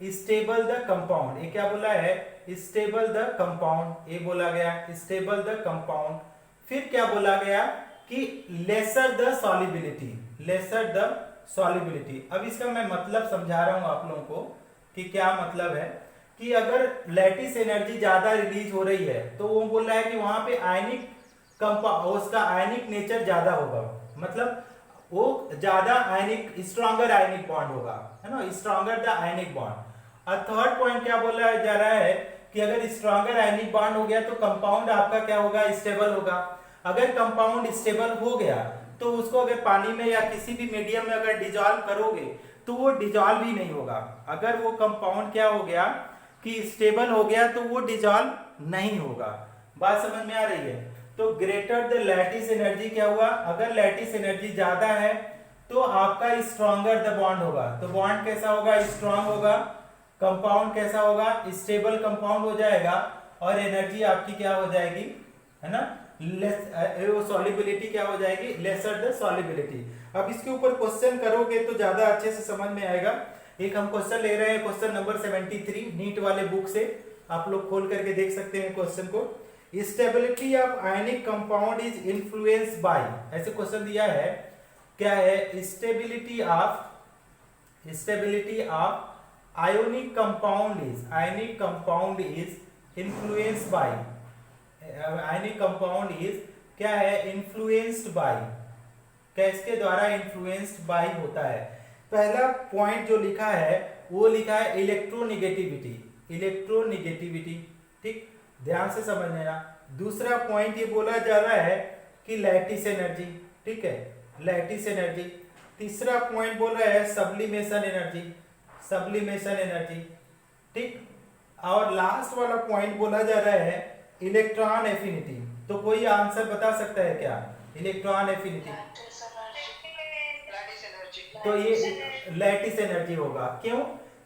इस स्टेबल द कंपाउंड, ये क्या बोला है, स्टेबल द कंपाउंड, ये बोला गया स्टेबल द कंपाउंड। फिर क्या बोला गया कि lesser the solubility, lesser the solubility. अब इसका मैं मतलब समझा रहा हूं आप लोगों को कि क्या मतलब है, कि अगर लैटिस एनर्जी ज्यादा रिलीज हो रही है तो वो बोल रहा है कि वहां पे आयनिक कंपाउंड, उसका आयनिक नेचर ज्यादा होगा, मतलब वो ज्यादा आयनिक, स्ट्रॉन्गर आयनिक बॉन्ड होगा, है ना, स्ट्रॉन्गर द आयनिक बॉन्ड। और थर्ड पॉइंट क्या बोला जा रहा है कि अगर स्ट्रॉन्गर आयनिक बॉन्ड हो गया तो कंपाउंड आपका क्या होगा, स्टेबल होगा। अगर कंपाउंड स्टेबल हो गया तो उसको अगर पानी में या किसी भी मीडियम में अगर डिजॉल्व करोगे तो वो डिजॉल्व ही नहीं होगा। अगर वो कंपाउंड क्या हो गया कि स्टेबल हो गया तो वो डिजॉल्व नहीं होगा। बात समझ में आ रही है। तो ग्रेटर द लैटिस एनर्जी क्या हुआ, अगर लैटिस एनर्जी ज्यादा है तो आपका स्ट्रॉन्गर द बॉन्ड होगा, तो बॉन्ड कैसा होगा, स्ट्रॉन्ग होगा, कंपाउंड कैसा होगा, स्टेबल कंपाउंड हो जाएगा, और एनर्जी आपकी क्या हो जाएगी, है ना, सॉलिबिलिटी क्या हो जाएगी, लेसर द सॉलिबिलिटी। अब इसके ऊपर क्वेश्चन करोगे तो ज्यादा अच्छे से समझ में आएगा। एक हम क्वेश्चन ले रहे हैं, क्वेश्चन नंबर 73 नीट वाले बुक से, आप लोग खोल करके देख सकते हैं क्वेश्चन को। Stability of ionic compound is influenced by, ऐसे क्वेश्चन दिया है, क्या है, stability of ionic compound is influenced by, ionic compound is क्या है, इन्फ्लुएंस्ड बाय, किसके द्वारा इन्फ्लुएंस्ड बाय होता है। पहला पॉइंट जो लिखा है वो लिखा है इलेक्ट्रोनेगेटिविटी, ठीक, ध्यान से समझ लेना। दूसरा पॉइंट ये बोला जा रहा है कि लैटिस एनर्जी, ठीक है, लैटिस एनर्जी। तीसरा पॉइंट बोल रहा है सब्लिमेशन एनर्जी, ठीक। और लास्ट वाला पॉइंट बोला जा रहा है इलेक्ट्रॉन एफिनिटी। तो कोई आंसर बता सकता है क्या, इलेक्ट्रॉन एफिनिटी, तो ये लैटिस एनर्जी होगा। क्यों,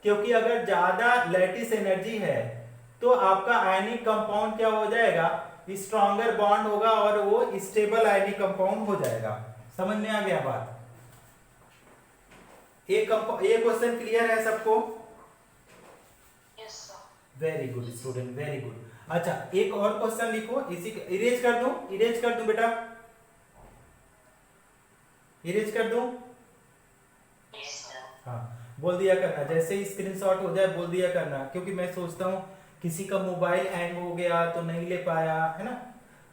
क्योंकि अगर ज्यादा लैटिस एनर्जी है तो आपका आयनिक कंपाउंड क्या हो जाएगा, स्ट्रॉन्गर बॉन्ड होगा और वो स्टेबल आयनिक कंपाउंड हो जाएगा। समझ में आ गया बात। ये क्वेश्चन क्लियर है सबको? Yes sir. Very good student, very good. अच्छा, एक और क्वेश्चन लिखो, इसी इरेज कर दूं बेटा, इरेज कर दूं। हाँ, बोल दिया करना, जैसे ही स्क्रीनशॉट हो जाए बोल दिया करना, क्योंकि मैं सोचता हूँ किसी का मोबाइल हैंग हो गया तो नहीं ले पाया, है ना।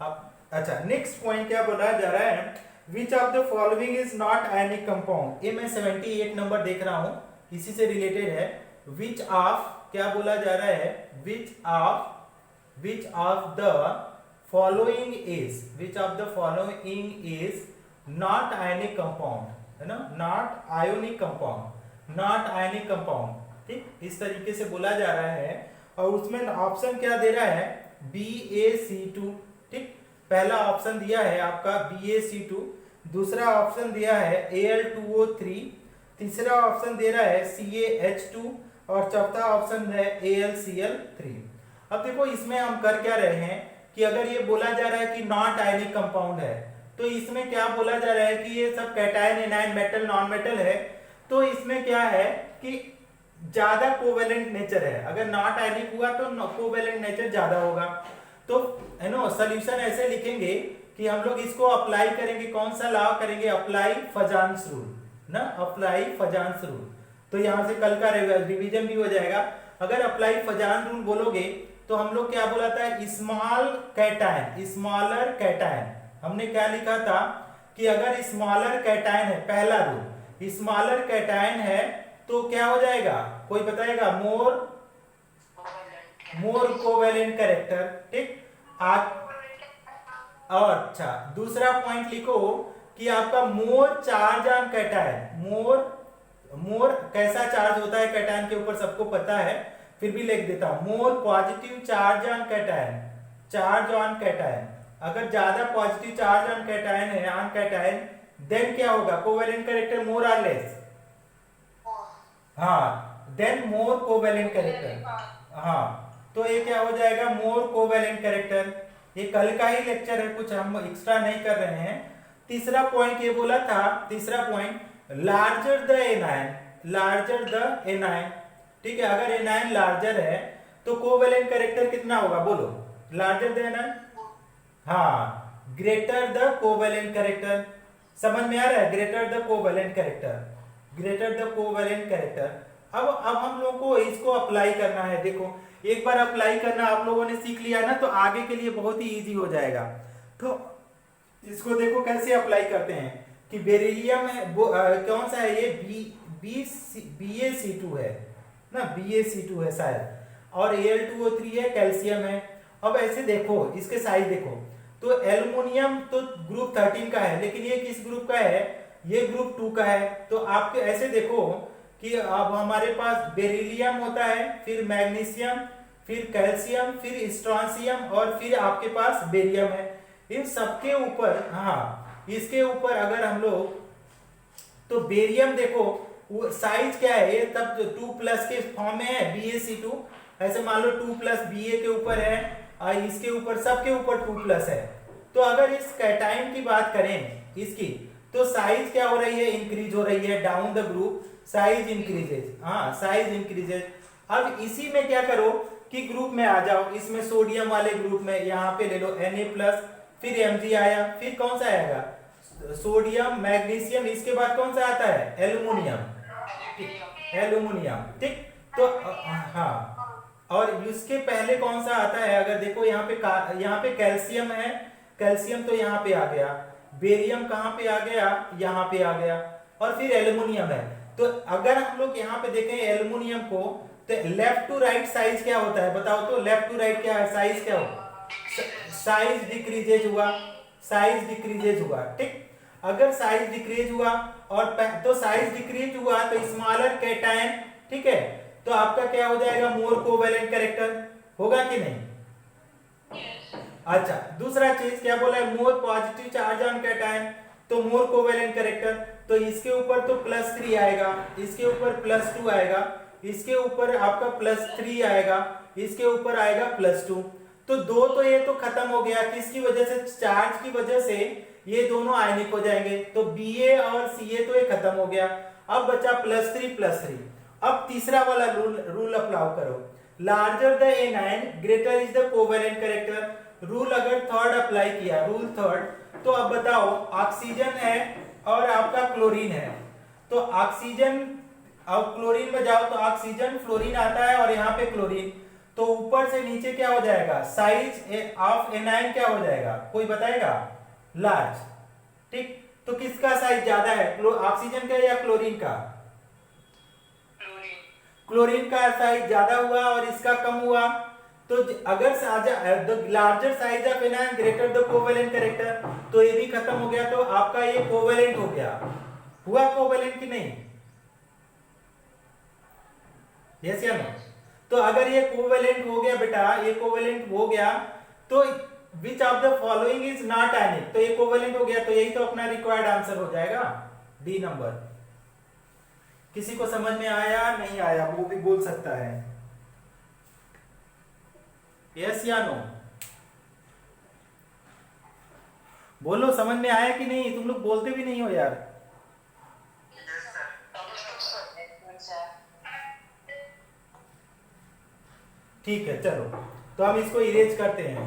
अब अच्छा, नेक्स्ट पॉइंट क्या बोला जा रहा है, विच of the following is not ionic compound. ये मैं 78 नंबर देख रहा हूँ, इसी से रिलेटेड है। विच ऑफ क्या बोला जा रहा है, विच of the following is, which of the following is not ionic compound, है ना, not ionic compound, not ionic compound, ठीक, इस तरीके से बोला जा रहा है। और उसमें ऑप्शन क्या दे रहा है, BaC2, ठीक, पहला ऑप्शन दिया है आपका BaC2, दूसरा ऑप्शन दिया है Al2O3, तीसरा ऑप्शन दे रहा है CaH2 और चौथा ऑप्शन है AlCl3। अब देखो इसमें हम कर क्या रहे हैं कि अगर ये बोला जा रहा है कि नॉट आयनिक कंपाउंड है, तो इसमें क्या बोला जा रहा है कि ये सब cation, anion, metal, non metal है। तो इसमें क्या है कि ज्यादा कोवेलेंट नेचर है, अगर नॉट आयनिक हुआ तो कोवेलेंट नेचर ज्यादा होगा। तो है ना, सॉल्यूशन ऐसे लिखेंगे कि हम लोग इसको अप्लाई करेंगे, कौन सा लॉ करेंगे, अप्लाई फजान्स रूल ना, अप्लाई फजान्स रूल। तो यहां से कल का रिवीजन भी हो जाएगा। अगर अप्लाई फजान रूल बोलोगे तो हम लोग क्या बोला था, स्मॉल कैटायन, स्मॉलर कैटायन, हमने क्या लिखा था कि अगर स्मॉलर कैटायन है, पहला रूल स्मॉलर कैटायन है तो क्या हो जाएगा, कोई बताएगा, मोर कोवेलेंट कैरेक्टर, ठीक। और अच्छा, दूसरा पॉइंट लिखो कि आपका मोर चार्ज ऑन कैटायन, मोर कैसा चार्ज होता है कैटायन के ऊपर सबको पता है, फिर भी लिख देता हूं, more positive charge on cation, charge on cation, अगर ज्यादा पॉजिटिव चार्ज ऑन कैटायन है, ऑन कैटायन, देन क्या होगा, कोवेलेंट कैरेक्टर मोर और लेस, हाँ, देन मोर कोवेलेंट कैरेक्टर, हाँ, तो ये क्या हो जाएगा, मोर कोवेलेंट कैरेक्टर। ये कल का ही लेक्चर है, कुछ हम एक्स्ट्रा नहीं कर रहे हैं। तीसरा पॉइंट ये बोला था, तीसरा point, larger the anion, larger the anion, ठीक है, अगर एनायन लार्जर है तो कोवेलेंट कैरेक्टर कितना होगा, बोलो, लार्जर द एनायन, हाँ, ग्रेटर द कोवेलेंट कैरेक्टर, समझ में आ रहा है, greater the covalent character, greater the covalent character. अब हम लोग को इसको अप्लाई करना है, देखो एक बार अप्लाई करना आप लोगों ने सीख लिया ना, तो आगे के लिए बहुत ही इजी हो जाएगा। तो इसको देखो कैसे अप्लाई करते हैं कि बेरिलियम है, कौन सा है ये, BaC2 है ना, BaC2 है शायद, और Al2O3 है, कैल्शियम है। अब ऐसे देखो, इसके साइज देखो, तो एल्युमिनियम तो ग्रुप 13 का है, लेकिन ये किस ग्रुप का है, ये ग्रुप 2 का है। तो आपके ऐसे देखो कि अब हमारे पास बेरिलियम होता है, फिर मैग्नीशियम, फिर कैल्शियम, फिर स्ट्रॉन्शियम, और फिर आपके पास बेरियम है। इन सबके ऊपर, हाँ, इसके ऊपर अगर हम लोग, तो बेरियम देखो वो साइज क्या है, ये तब 2+ के फॉर्म में है, BaC2, ऐसे मान लो 2+ Ba के ऊपर है, और इसके ऊपर, सबके ऊपर 2+ है। तो अगर इस कैटायन की बात करें इसकी, तो साइज क्या हो रही है, इंक्रीज हो रही है, down the group size increases, हाँ, साइज इंक्रीजेज। अब इसी में क्या करो कि ग्रुप में आ जाओ, इसमें सोडियम वाले ग्रुप में यहाँ पे ले लो Na+, फिर Mg आया, फिर कौन सा आएगा, सोडियम, मैग्नीशियम, इसके बाद कौन सा आता है, एल्युमिनियम, एल्युमिनियम, ठीक। तो हाँ, और इसके पहले कौन सा आता है, अगर देखो यहाँ पे कैल्शियम है, कैल्शियम तो यहाँ पे आ गया, बेरियम कहाँ पे आ गया, यहाँ पे आ गया, और फिर एल्युमिनियम है। तो अगर हम लोग यहाँ पे देखें एल्युमिनियम को, तो लेफ्ट टू राइट साइज क्या होता है, बताओ तो, लेफ्ट टू राइट क्या है, साइज क्या होगा, साइज डिक्रीजेज हुआ, साइज डिक्रीजेज हुआ, ठीक। अगर साइज डिक्रीज हुआ और तो साइज डिक्रीज हुआ तो स्मॉलर कैटायन, ठीक है, तो आपका क्या हो जाएगा, मोर कोवेलेंट कैरेक्टर होगा कि नहीं। अच्छा, दूसरा चीज क्या बोला है, more positive charge on cation, तो मोर कोवेलेंट कैरेक्टर, तो इसके ऊपर तो +3 आएगा, इसके ऊपर +2 आएगा, इसके ऊपर आपका +3 आएगा, इसके ऊपर आएगा +2। तो दो तो ये तो खत्म हो गया, किसकी वजह से, चार्ज की वजह से ये दोनों आयनिक हो जाएंगे, तो Ba और Ca तो ये खत्म हो गया। अब बचा +3+3। अब तीसरा वाला रूल अप्लाई करो, larger the anion greater is the covalent character. Rule अगर थर्ड अप्लाई किया, रूल थर्ड, तो अब बताओ, ऑक्सीजन है और आपका क्लोरीन है, तो ऑक्सीजन अब क्लोरीन में जाओ तो ऑक्सीजन, फ्लोरीन आता है और यहाँ पे क्लोरीन, तो ऊपर से नीचे क्या हो जाएगा, साइज ऑफ एनायन क्या हो जाएगा, कोई बताएगा, लार्ज। ठीक, तो किसका साइज ज्यादा है, ऑक्सीजन का या क्लोरीन का, क्लोरीन का साइज ज्यादा हुआ और इसका कम हुआ, तो अगर the larger size of anion greater the covalent character, तो ये भी खत्म हो गया, तो आपका ये कोवेलेंट हो गया, हुआ कोवेलेंट कि नहीं, यस या नो। तो अगर ये कोवेलेंट हो गया बेटा, ये कोवेलेंट हो गया, तो which of the following is not ionic, तो ये कोवेलेंट हो गया, तो यही तो अपना रिक्वायर्ड आंसर हो जाएगा, डी नंबर। किसी को समझ में आया नहीं आया वो भी बोल सकता है, यस या नो, बोलो समझ में आया कि नहीं, तुम लोग बोलते भी नहीं हो यार। ठीक है चलो, तो हम इसको इरेज करते हैं,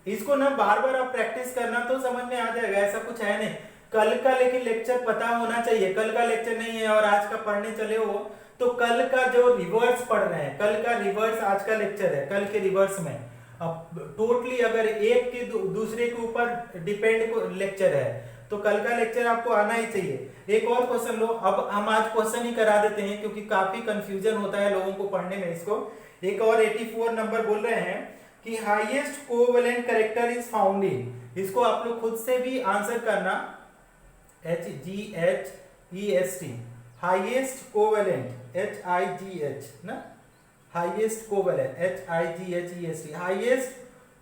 इसको ना बार बार आप प्रैक्टिस करना तो समझ में आ जाएगा, ऐसा कुछ है नहीं। कल का लेकिन लेक्चर पता होना चाहिए, कल का लेक्चर नहीं है और आज का पढ़ने चले हो, तो कल का जो रिवर्स पढ़ रहे हैं, कल का रिवर्स आज का लेक्चर है, कल के रिवर्स में अब टोटली अगर एक के दूसरे के ऊपर डिपेंड लेक्चर है, तो कल का लेक्चर आपको आना ही चाहिए। एक और क्वेश्चन लो, अब हम आज क्वेश्चन ही करा देते हैं क्योंकि काफी कंफ्यूजन होता है लोगों को पढ़ने में इसको। एक और 84 नंबर बोल रहे हैं कि highest covalent character is found in, इसको आप लोग खुद से भी आंसर करना, HGHEST, हाईएस्ट कोवेलेंट, HIGH ना, highest covalent, HIGHEST, highest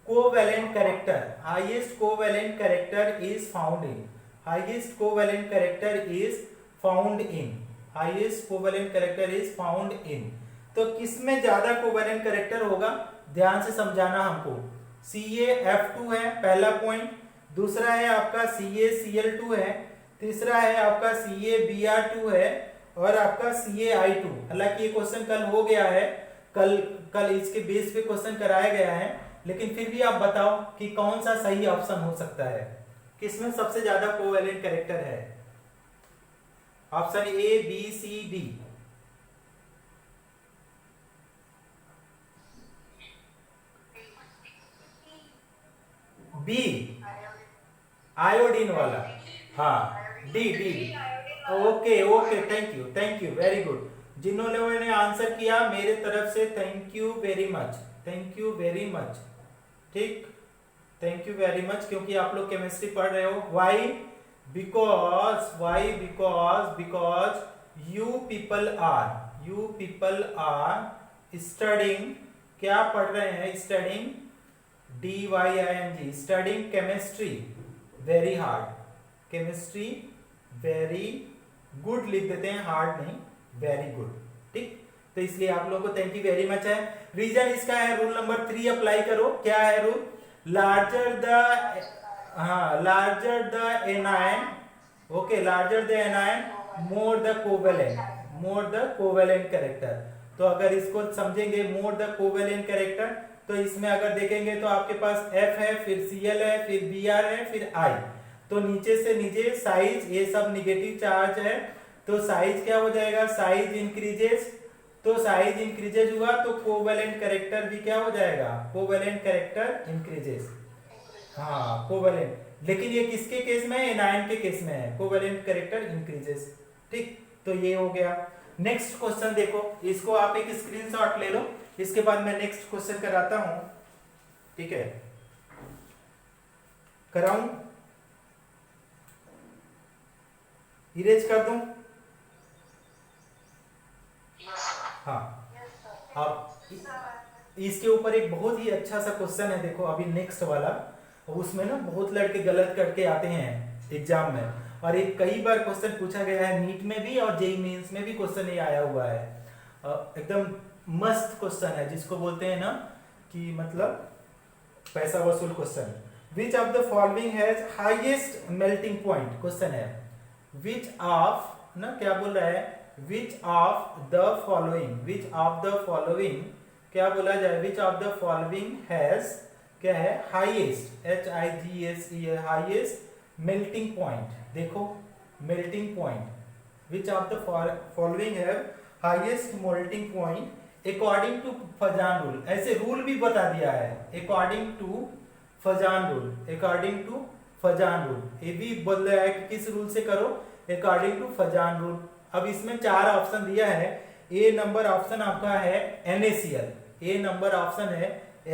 covalent character, highest covalent character is found in, highest covalent character is found in, highest covalent character is found in. तो किसमें ज्यादा कोवेलेंट कैरेक्टर होगा, ध्यान से समझाना हमको। CaF2 है पहला पॉइंट, दूसरा है आपका CaCl2 है, तीसरा है आपका CaBr2 है और आपका CaI2। हालांकि ये क्वेश्चन कल हो गया है, कल इसके बेस पे क्वेश्चन कराया गया है, लेकिन फिर भी आप बताओ कि कौन सा सही ऑप्शन हो सकता है, किसमें सबसे ज्यादा कोवेलेंट कैरेक्टर है। Option A B C D, B iodine वाला, हाँ D, okay okay, thank you very good. जिन्होंने आंसर किया मेरे तरफ से thank you very much, thank you very much, ठीक, थैंक यू वेरी मच, क्योंकि आप लोग केमिस्ट्री पढ़ रहे हो। Why because you people are studying, क्या पढ़ रहे हैं, studying DYING, studying chemistry very hard, chemistry very good लिख देते हैं, हार्ड नहीं, वेरी गुड, ठीक। तो इसलिए आप लोगों को थैंक यू वेरी मच है। रीजन इसका है रूल नंबर 3 अप्लाई करो, क्या है rule, larger the anion, okay, larger the anion more the covalent character. तो अगर इसको समझेंगे मोर द कोवेलेंट कैरेक्टर, तो इसमें अगर देखेंगे तो आपके पास F है, फिर Cl है, फिर Br है, फिर I, तो नीचे से नीचे साइज, ये सब निगेटिव चार्ज है, तो साइज क्या हो जाएगा, साइज इंक्रीजेस, तो साइज इंक्रीजेस हुआ तो कोवेलेंट कैरेक्टर भी क्या हो जाएगा, कोवेलेंट कैरेक्टर इंक्रीजेस, हाँ कोवेलेंट, लेकिन ये किसके केस में है, एनायन के केस में है, कोवेलेंट कैरेक्टर इंक्रीजेस, ठीक। तो ये हो गया। नेक्स्ट क्वेश्चन देखो, इसको आप एक स्क्रीनशॉट ले लो, इसके बाद मैं नेक्स्ट क्वेश्चन कराता हूं, ठीक है, कराऊं, इरेज कर दूं, हाँ। अब इसके ऊपर एक बहुत ही अच्छा सा क्वेश्चन है, देखो अभी नेक्स्ट वाला, उसमें ना बहुत लड़के गलत करके आते हैं एग्जाम में, और एक कई बार क्वेश्चन पूछा गया है नीट में भी और जेईई मेंस में भी क्वेश्चन ये आया हुआ है, एकदम मस्त क्वेश्चन है, जिसको बोलते हैं ना कि मतलब पैसा वसूल question. Which of the following has highest melting point, question है विच ऑफ ना, क्या बोल रहा है, विच ऑफ द फॉलोइंग क्या बोला जाए, which of the following has, क्या है, highest, HIGHT, highest melting point. देखो melting point, which of the following have highest melting point according to Fajan rule. ऐसे रूल भी बता दिया है, according to Fajan rule, according to Fajan rule, ये भी बोल रहा है कि किस रूल से करो, अकॉर्डिंग टू फजान रूल। अब इसमें 4 ऑप्शन दिया है। ए नंबर ऑप्शन आपका है NaCl, ए नंबर ऑप्शन है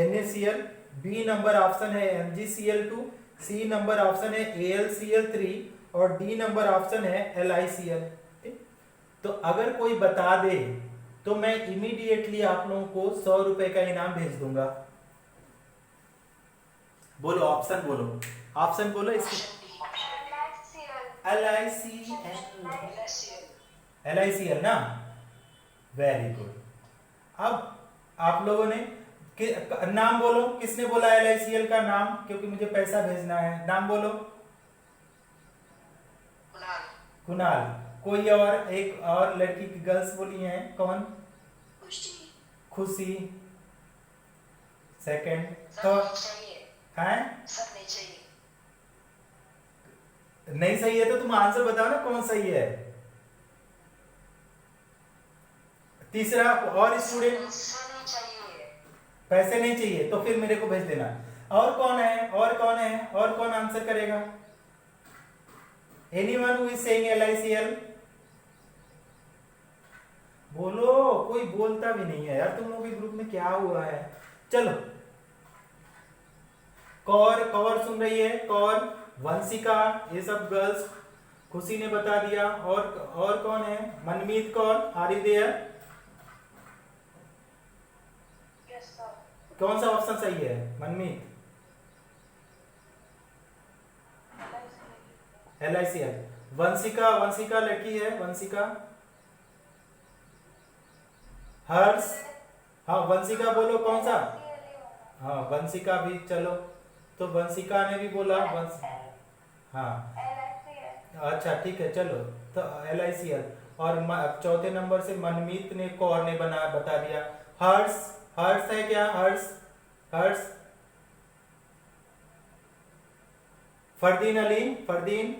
NaCl, बी नंबर ऑप्शन है MgCl2, सी नंबर ऑप्शन है AlCl3 और डी नंबर ऑप्शन है LiCl। तो अगर कोई बता दे तो मैं इमीडिएटली आप लोगों को 100 रुपए का इनाम भेज दूंगा। बोलो ऑप्शन, बोलो ऑप्शन बोलो इसके। LiCl ना, वेरी गुड। अब आप लोगों ने नाम बोलो, किसने बोला LiCl का नाम, क्योंकि मुझे पैसा भेजना है। नाम बोलो। कुणाल। कोई और, एक और लड़की की गर्ल्स बोली हैं, कौन? खुशी। सेकंड तो है नहीं सही है तो तुम आंसर बताओ ना कौन सही है। तीसरा और स्टूडेंट, पैसे नहीं चाहिए तो फिर मेरे को भेज देना। और कौन है, और कौन है, और कौन आंसर करेगा? Anyone who is saying LiCl? बोलो, कोई बोलता भी नहीं है यार, तुम लोग के ग्रुप में क्या हुआ है। चलो, कौर, कौर सुन रही है, कौर, वंशिका, ये सब गर्ल्स। खुशी ने बता दिया। और कौन है? मनमीत कौर, आर यू देयर? कौन सा ऑप्शन सही है मनमीत? LiCl। वंशिका, वंशिका लड़की है, वंशिका। हर्ष, हाँ वंशिका बोलो कौन सा? हाँ वंशिका भी, चलो तो वंशिका ने भी बोला हाँ अच्छा ठीक है, चलो तो LiCl। और चौथे नंबर से मनमीत ने, कौर ने बता दिया। हर्ष, हर्ष है क्या? हर्ष, हर्ष। फरदीन अली, फरदीन,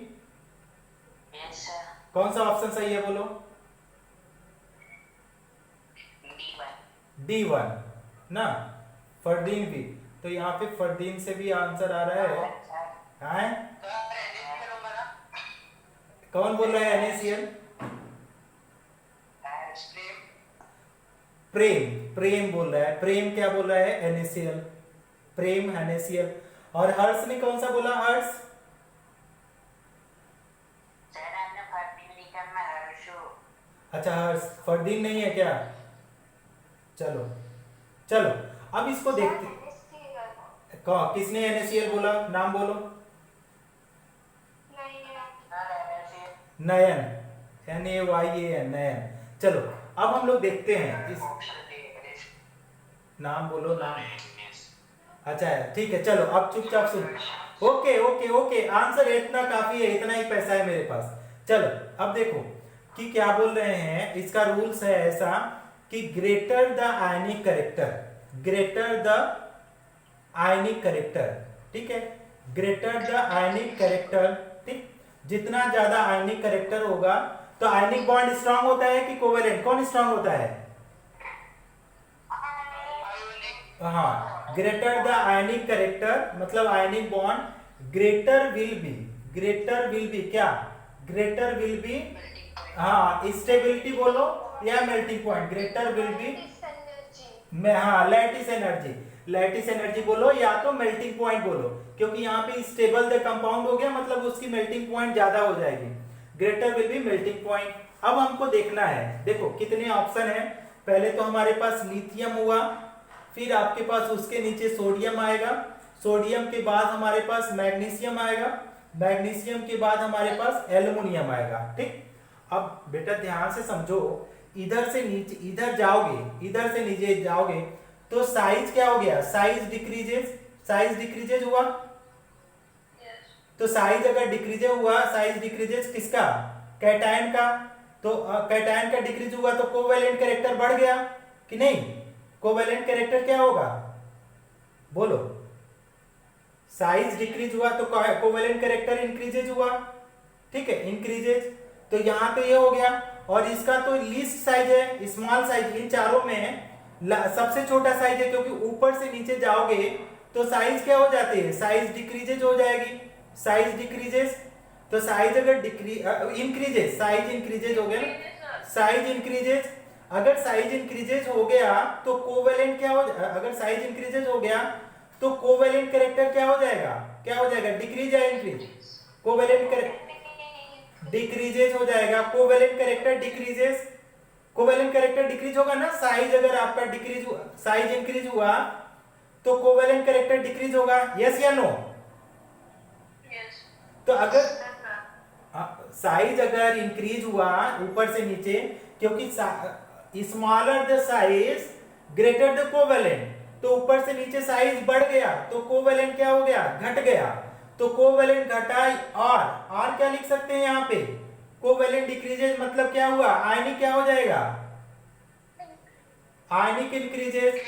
कौन सा ऑप्शन सही है बोलो? D1 ना, फरदीन भी। तो यहाँ पे फरदीन से भी आंसर आ रहा है, हैं? कौन बोल रहा है NaCl? प्रेम, प्रेम बोल रहा है। प्रेम क्या बोल रहा है? NaCl, प्रेम NaCl। और हर्ष ने कौन सा बोला? हर्ष, अच्छा हर्ष, फरदीन नहीं है क्या? चलो चलो अब इसको देखते। किसने NaCl बोला? नाम बोलो। नयन, NAYAN, नयन। चलो अब हम लोग देखते हैं इस, नाम बोलो, नाम। अच्छा है, ठीक है, चलो अब चुपचाप सुन। ओके ओके ओके, आंसर इतना काफी है, इतना ही पैसा है मेरे पास। चलो अब देखो कि क्या बोल रहे हैं। इसका रूल्स है ऐसा कि greater the ionic character, greater the ionic character, ठीक है, ग्रेटर द आयनिक करेक्टर, ठीक। जितना ज्यादा आयनिक करेक्टर होगा तो आयनिक बॉन्ड स्ट्रांग होता है कि कोवेलेंट? कौन स्ट्रांग होता है? हाँ, ग्रेटर द आयनिक करेक्टर मतलब ionic bond greater will be क्या? ग्रेटर विल बी, हाँ स्टेबिलिटी बोलो या melting point, greater will B, हाँ लैटिस एनर्जी, लैटिस एनर्जी बोलो या तो मेल्टिंग पॉइंट बोलो, क्योंकि यहाँ पे स्टेबल द कंपाउंड हो गया मतलब उसकी मेल्टिंग पॉइंट ज्यादा हो जाएगी। Greater will B melting point. अब हमको देखना है, देखो कितने ऑप्शन है। पहले तो हमारे पास लिथियम हुआ, फिर आपके पास उसके नीचे सोडियम आएगा, सोडियम के बाद हमारे पास मैग्नीशियम आएगा, मैग्नीशियम के बाद हमारे पास एल्युमिनियम आएगा, ठीक। अब बेटा ध्यान से समझो, इधर से नीचे, इधर जाओगे, इधर से नीचे जाओगे तो साइज क्या हो गया? साइज डिक्रीजेस, साइज डिक्रीजेज हुआ। तो साइज अगर डिक्रीजेज हुआ, साइज डिक्रीजेज किसका? कैटायन का। तो कैटायन का डिक्रीज हुआ तो कोवेलेंट कैरेक्टर बढ़ गया कि नहीं? कोवेलेंट कैरेक्टर क्या होगा बोलो? साइज डिक्रीज हुआ तो कोवेलेंट कैरेक्टर इंक्रीजेज हुआ, ठीक है, इंक्रीजेज। तो यहाँ पे ये हो गया, और इसका तो लीस्ट साइज है, स्मॉल साइज, इन चारों में सबसे छोटा साइज है, क्योंकि ऊपर से नीचे जाओगे तो साइज क्या हो जाती है, साइज डिक्रीजेज हो जाएगी, साइज डिक्रीजेस। तो साइज अगर इंक्रीजेज, साइज इंक्रीजेज हो गया ना, साइज इंक्रीजेज, अगर साइज इंक्रीजेज हो गया तो कोवेलेंट क्या हो, अगर साइज इंक्रीजेज हो गया तो कोवेलेंट कैरेक्टर क्या हो जाएगा, क्या हो जाएगा, डिक्रीज या इंक्रीज, कोवेलेंट कैरेक्टर डिक्रीजेज हो जाएगा, covalent character decreases, covalent character decrease होगा ना, साइज अगर आपका डिक्रीज हुआ, साइज इंक्रीज हुआ तो कोवेलेंट कैरेक्टर डिक्रीज होगा, यस या नो? तो अगर साइज अगर इंक्रीज हुआ ऊपर से नीचे, क्योंकि smaller the size greater the covalent, तो ऊपर से नीचे साइज बढ़ गया तो कोवेलेंट क्या हो गया, घट गया, तो कोवेलेंट घटा, और क्या लिख सकते हैं यहाँ पे, कोवेलेंट डिक्रीजेज मतलब क्या हुआ, आयनिक क्या हो जाएगा, आयनिक इंक्रीजेज,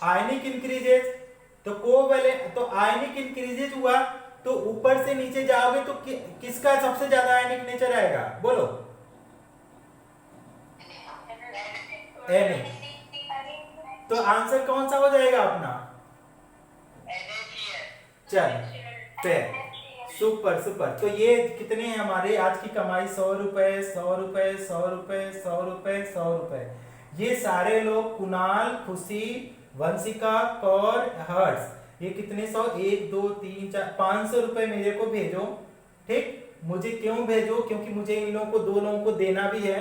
आयनिक इंक्रीजेज, तो कोवेलेंट, तो आयनिक इंक्रीजेज हुआ तो ऊपर से नीचे जाओगे तो किसका सबसे ज्यादा आयनिक नेचर आएगा, बोलो, Na। तो आंसर कौन सा हो जाएगा अपना, चल पे, सुपर सुपर। तो ये कितने हैं हमारे आज की कमाई, 100 रुपए, 100 रुपए, 100 रुपए, 100 रुपए, 100 रुपए। ये सारे लोग, कुणाल, खुशी, वंशिका, कौर, हर्ष, ये कितने 100, 1 2 3 4 500 रुपए मेरे को भेजो, ठीक। मुझे क्यों भेजो, क्योंकि मुझे इन लोगों को, 2 लोगों को देना भी है,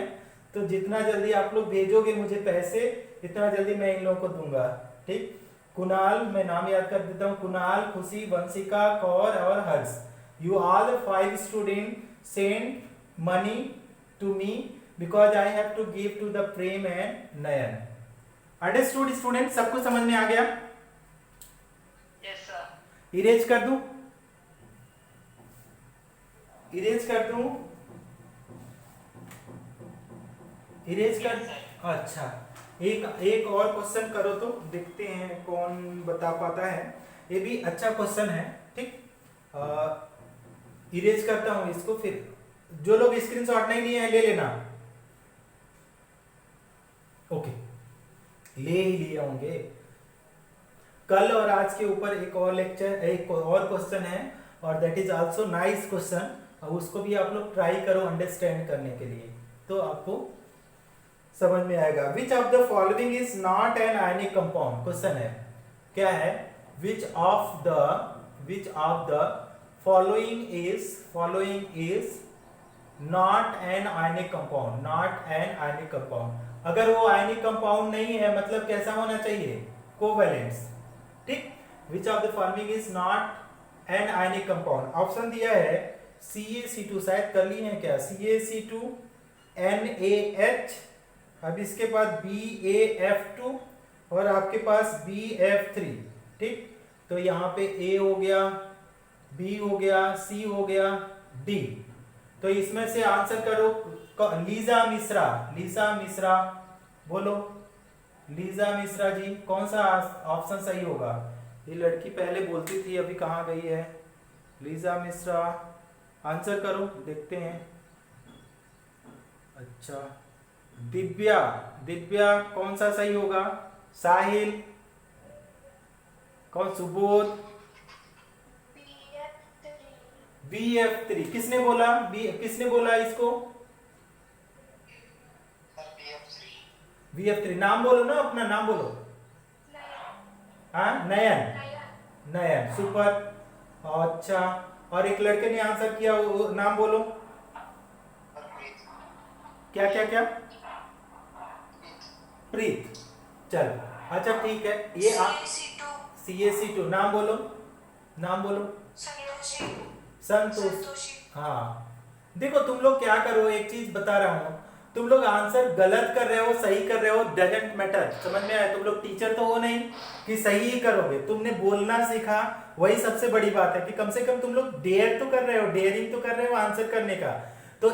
तो जितना जल्दी आप लोग भेजोगे मुझे पैसे, इतना जल्दी मैं इन लोगों को दूंगा, ठीक। कुणाल, मैं नाम याद कर देता हूँ, कुणाल, खुशी, वंशिका, कौर और हर्ष, you all 5 students send money to me because I have to give to the Prem and Nayan. Understood students? सब कुछ समझ में आ गया? Yes sir. इरेज कर दूं? इरेज कर दूं? इरेज कर, अच्छा, एक और क्वेश्चन करो तो देखते हैं कौन बता पाता है, ये भी अच्छा क्वेश्चन है, ठीक। इरेज करता हूं इसको, फिर जो लोग स्क्रीनशॉट नहीं लिए हैं ले लेना, ओके, ले ही लिए होंगे। कल और आज के ऊपर एक और लेक्चर, एक और क्वेश्चन है, और that is also nice question, और उसको भी आप लोग ट्राई करो अंडरस्टैंड करने के लिए, तो आपको समझ में आएगा। विच of the following is not an ionic compound, question है, क्या है, विच of the following is not an ionic compound, not an ionic compound। अगर वो आयनिक कंपाउंड नहीं है मतलब कैसा होना चाहिए, कोवेलेंस, ठीक। विच of the following is not an ionic compound, option दिया है CaC2, शायद कर ली है क्या, CaC2, NaH, अब इसके बाद BaF2 और आपके पास BF3, ठीक। तो यहाँ पे A हो गया, B हो गया, C हो गया, D। तो इसमें से आंसर करो, लीजा मिश्रा, लीजा मिश्रा, बोलो, लीजा मिश्रा जी, कौन सा ऑप्शन सही होगा? ये लड़की पहले बोलती थी, अभी कहाँ गई है? लीजा मिश्रा, आंसर करो, देखते हैं। अच्छा, दिव्या, दिव्या कौन सा सही होगा? साहिल, कौन? सुबोध, BF3, किसने बोला? किसने बोला इसको? BF3, नाम बोलो ना, अपना नाम बोलो। हाँ, नयन, नयन, सुपर, अच्छा। और एक लड़के ने आंसर किया, वो नाम बोलो, क्या क्या क्या? प्रीत, चल, अच्छा ठीक है। ये CaC2, नाम बोलो, नाम बोलो, संतोष। हाँ, देखो तुम लोग क्या करो, एक चीज बता रहा हूं, तुम लोग आंसर गलत कर रहे हो, सही कर रहे हो, डजंट मैटर, समझ में आया? तुम लोग टीचर तो हो नहीं कि सही ही करोगे, तुमने बोलना सीखा, वही सबसे बड़ी बात है कि कम से कम तुम लोग डेयर तो कर रहे हो, डेयरिंग तो कर रहे हो आंसर करने का, तो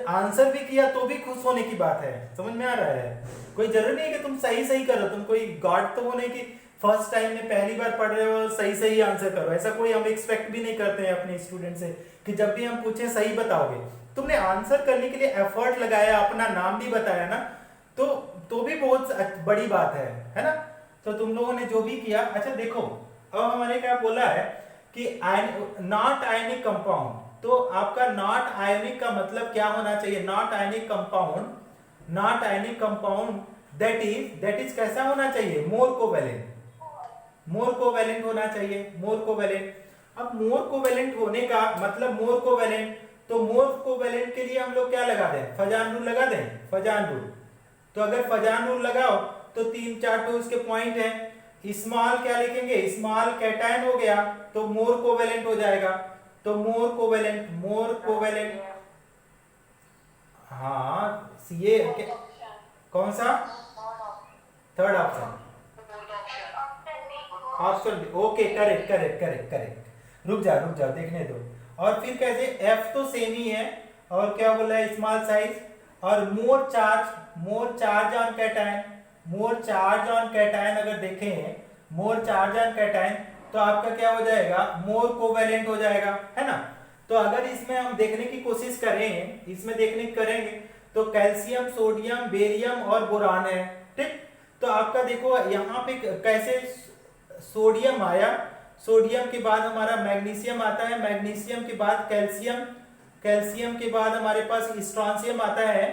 आंसर भी किया तो भी खुश होने की बात है, समझ में आ रहा है? कोई जरूरी नहीं है कि तुम सही सही करो, तुम कोई गॉड तो हो नहीं कि फर्स्ट टाइम में पहली बार पढ़ रहे हो सही सही आंसर करो, ऐसा कोई हम एक्सपेक्ट भी नहीं करते हैं अपने स्टूडेंट से कि जब भी हम पूछें सही बताओगे। तुमने आंसर करने के लिए एफर्ट लगाया, अपना नाम भी बताया ना, तो भी बहुत बड़ी बात है ना। तो तुम लोगों ने जो भी किया। अच्छा देखो, अब हमारे क्या बोला है कि नॉट आयनिक कंपाउंड, तो आपका नॉट आयनिक का मतलब क्या होना चाहिए? Not ionic compound, not ionic compound that is कैसा होना चाहिए? मोर कोवेलेंट, मोर कोवेलेंट होना चाहिए, मोर कोवेलेंट। अब मोर कोवेलेंट होने का मतलब मोर कोवेलेंट, तो मोर कोवेलेंट के लिए हम लोग क्या लगा दें? फजान रूल लगा दें, फजान रूल। तो अगर फजान रूल लगाओ तो 3-4 तो उसके पॉइंट हैं। स्मॉल क्या लिखेंगे? स्मॉल कैटायन हो गया तो मोर कोवेलेंट हो जाएगा। तो मोर कोवेलेंट, मोर कोवेलेंट, हाँ ये कौन सा? Third option, option B. Okay, correct correct correct correct. रुक जाओ देखने दो। और फिर कैसे? एफ तो सेम ही है, और क्या बोला है? Small size. और more charge on cation, more charge on cation अगर देखें, मोर चार्ज ऑन कैटायन तो आपका क्या हो जाएगा? मोर कोवेलेंट हो जाएगा, है ना। तो अगर इसमें हम देखने की कोशिश करें, इसमें देखने की करेंगे तो कैल्शियम, सोडियम, बेरियम और बोरान है, ठीक। तो आपका देखो यहाँ पे कैसे सोडियम आया, सोडियम के बाद हमारा मैग्नीशियम आता है, मैग्नीशियम के बाद कैल्शियम, कैल्शियम के बाद हमारे पास स्ट्रॉन्शियम आता है,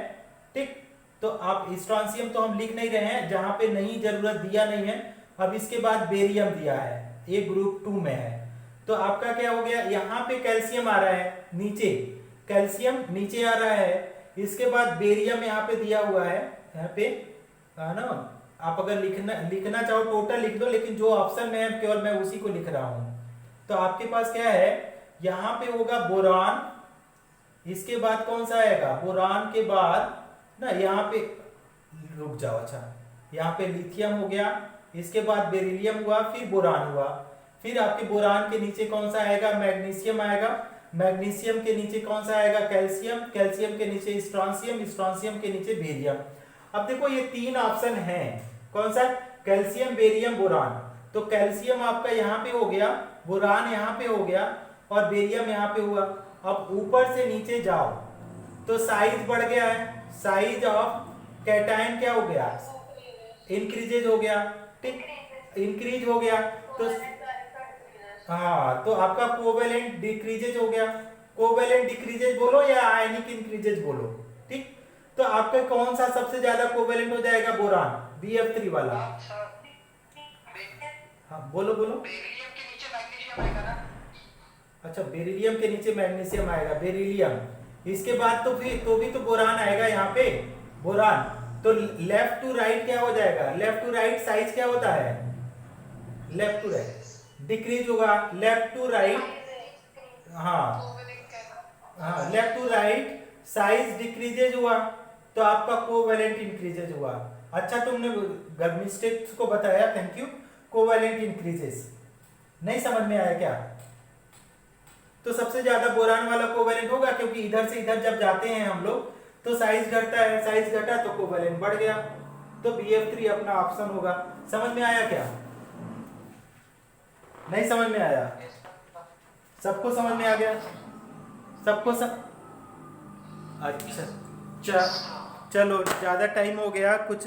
ठीक। तो आप स्ट्रॉन्शियम तो हम लिख नहीं रहे हैं, जहां पे नहीं जरूरत दिया नहीं है। अब इसके बाद बेरियम दिया है, ये ग्रुप 2 में है। तो आपका क्या हो गया? यहाँ पे कैल्शियम आ रहा है नीचे, कैल्शियम नीचे आ रहा है, इसके बाद बेरियम यहाँ पे दिया हुआ है, यहाँ पे है ना। आप अगर लिखना चाहो टोटल लिख दो, लेकिन जो ऑप्शन में है केवल मैं उसी को लिख रहा हूं। तो आपके पास क्या है? यहाँ पे होगा बोरान, इसके बाद कौन सा आएगा? बोरान के बाद ना यहाँ पे, रुक जाओ, अच्छा यहाँ पे लिथियम हो गया, इसके बाद बेरिलियम हुआ, फिर बोरान हुआ, फिर आपके बोरान के नीचे कौन सा आएगा? मैग्नीशियम आएगा, मैग्नीशियम के नीचे कौन सा आएगा? कैल्शियम, कैल्शियम के नीचे स्ट्रॉन्शियम, स्ट्रॉन्शियम के नीचे बेरियम। अब देखो ये 3 ऑप्शन हैं, कौन सा? Calcium, barium, boron. तो कैल्शियम आपका यहाँ पे हो गया, बोरान यहाँ पे हो गया, और बेरियम यहाँ पे हुआ। अब ऊपर से नीचे जाओ तो साइज बढ़ गया है, साइज ऑफ कैटायन क्या हो गया? इंक्रीजेज हो गया, ठीक, इंक्रीज हो गया। तो हाँ, तो आपका कोवेलेंट डिक्रीजेज हो गया। कोवेलेंट डिक्रीजेज बोलो या आयनिक इंक्रीजेज बोलो, ठीक। तो आपका कौन सा सबसे ज्यादा कोवेलेंट हो जाएगा? बोरान, BF3 वाला। हाँ बोलो बोलो। बेरिलियम के नीचे मैग्नीशियम आएगा ना? अच्छा, बेरिलियम के नीचे मैग्नीशियम आएगा, बेरिलियम। इसके बाद तो फिर तो भी तो बोरान आएगा यहाँ पे, बोरान। तो लेफ्ट टू राइट क्या हो जाएगा? लेफ्ट टू राइट साइज क्या होता है? लेफ्ट टू राइट डिक्रीज होगा, लेफ्ट टू राइट, हाँ हाँ, left to right size decreases हुआ, तो आपका कोवेलेंट इंक्रीजेज हुआ। अच्छा तुमने मिस्टेक्स को बताया, थैंक यू। कोवेलेंट इंक्रीजेज नहीं समझ में आया क्या? तो सबसे ज्यादा बोरान वाला कोवेलेंट होगा, क्योंकि इधर से इधर जब जाते हैं हम लोग तो साइज घटता है, साइज घटा तो कोवेलेंट बढ़ गया। तो BF3 अपना ऑप्शन होगा। समझ में आया क्या? नहीं समझ में आया? सबको समझ में आ गया? सबको अच्छा चलो, ज्यादा टाइम हो गया, कुछ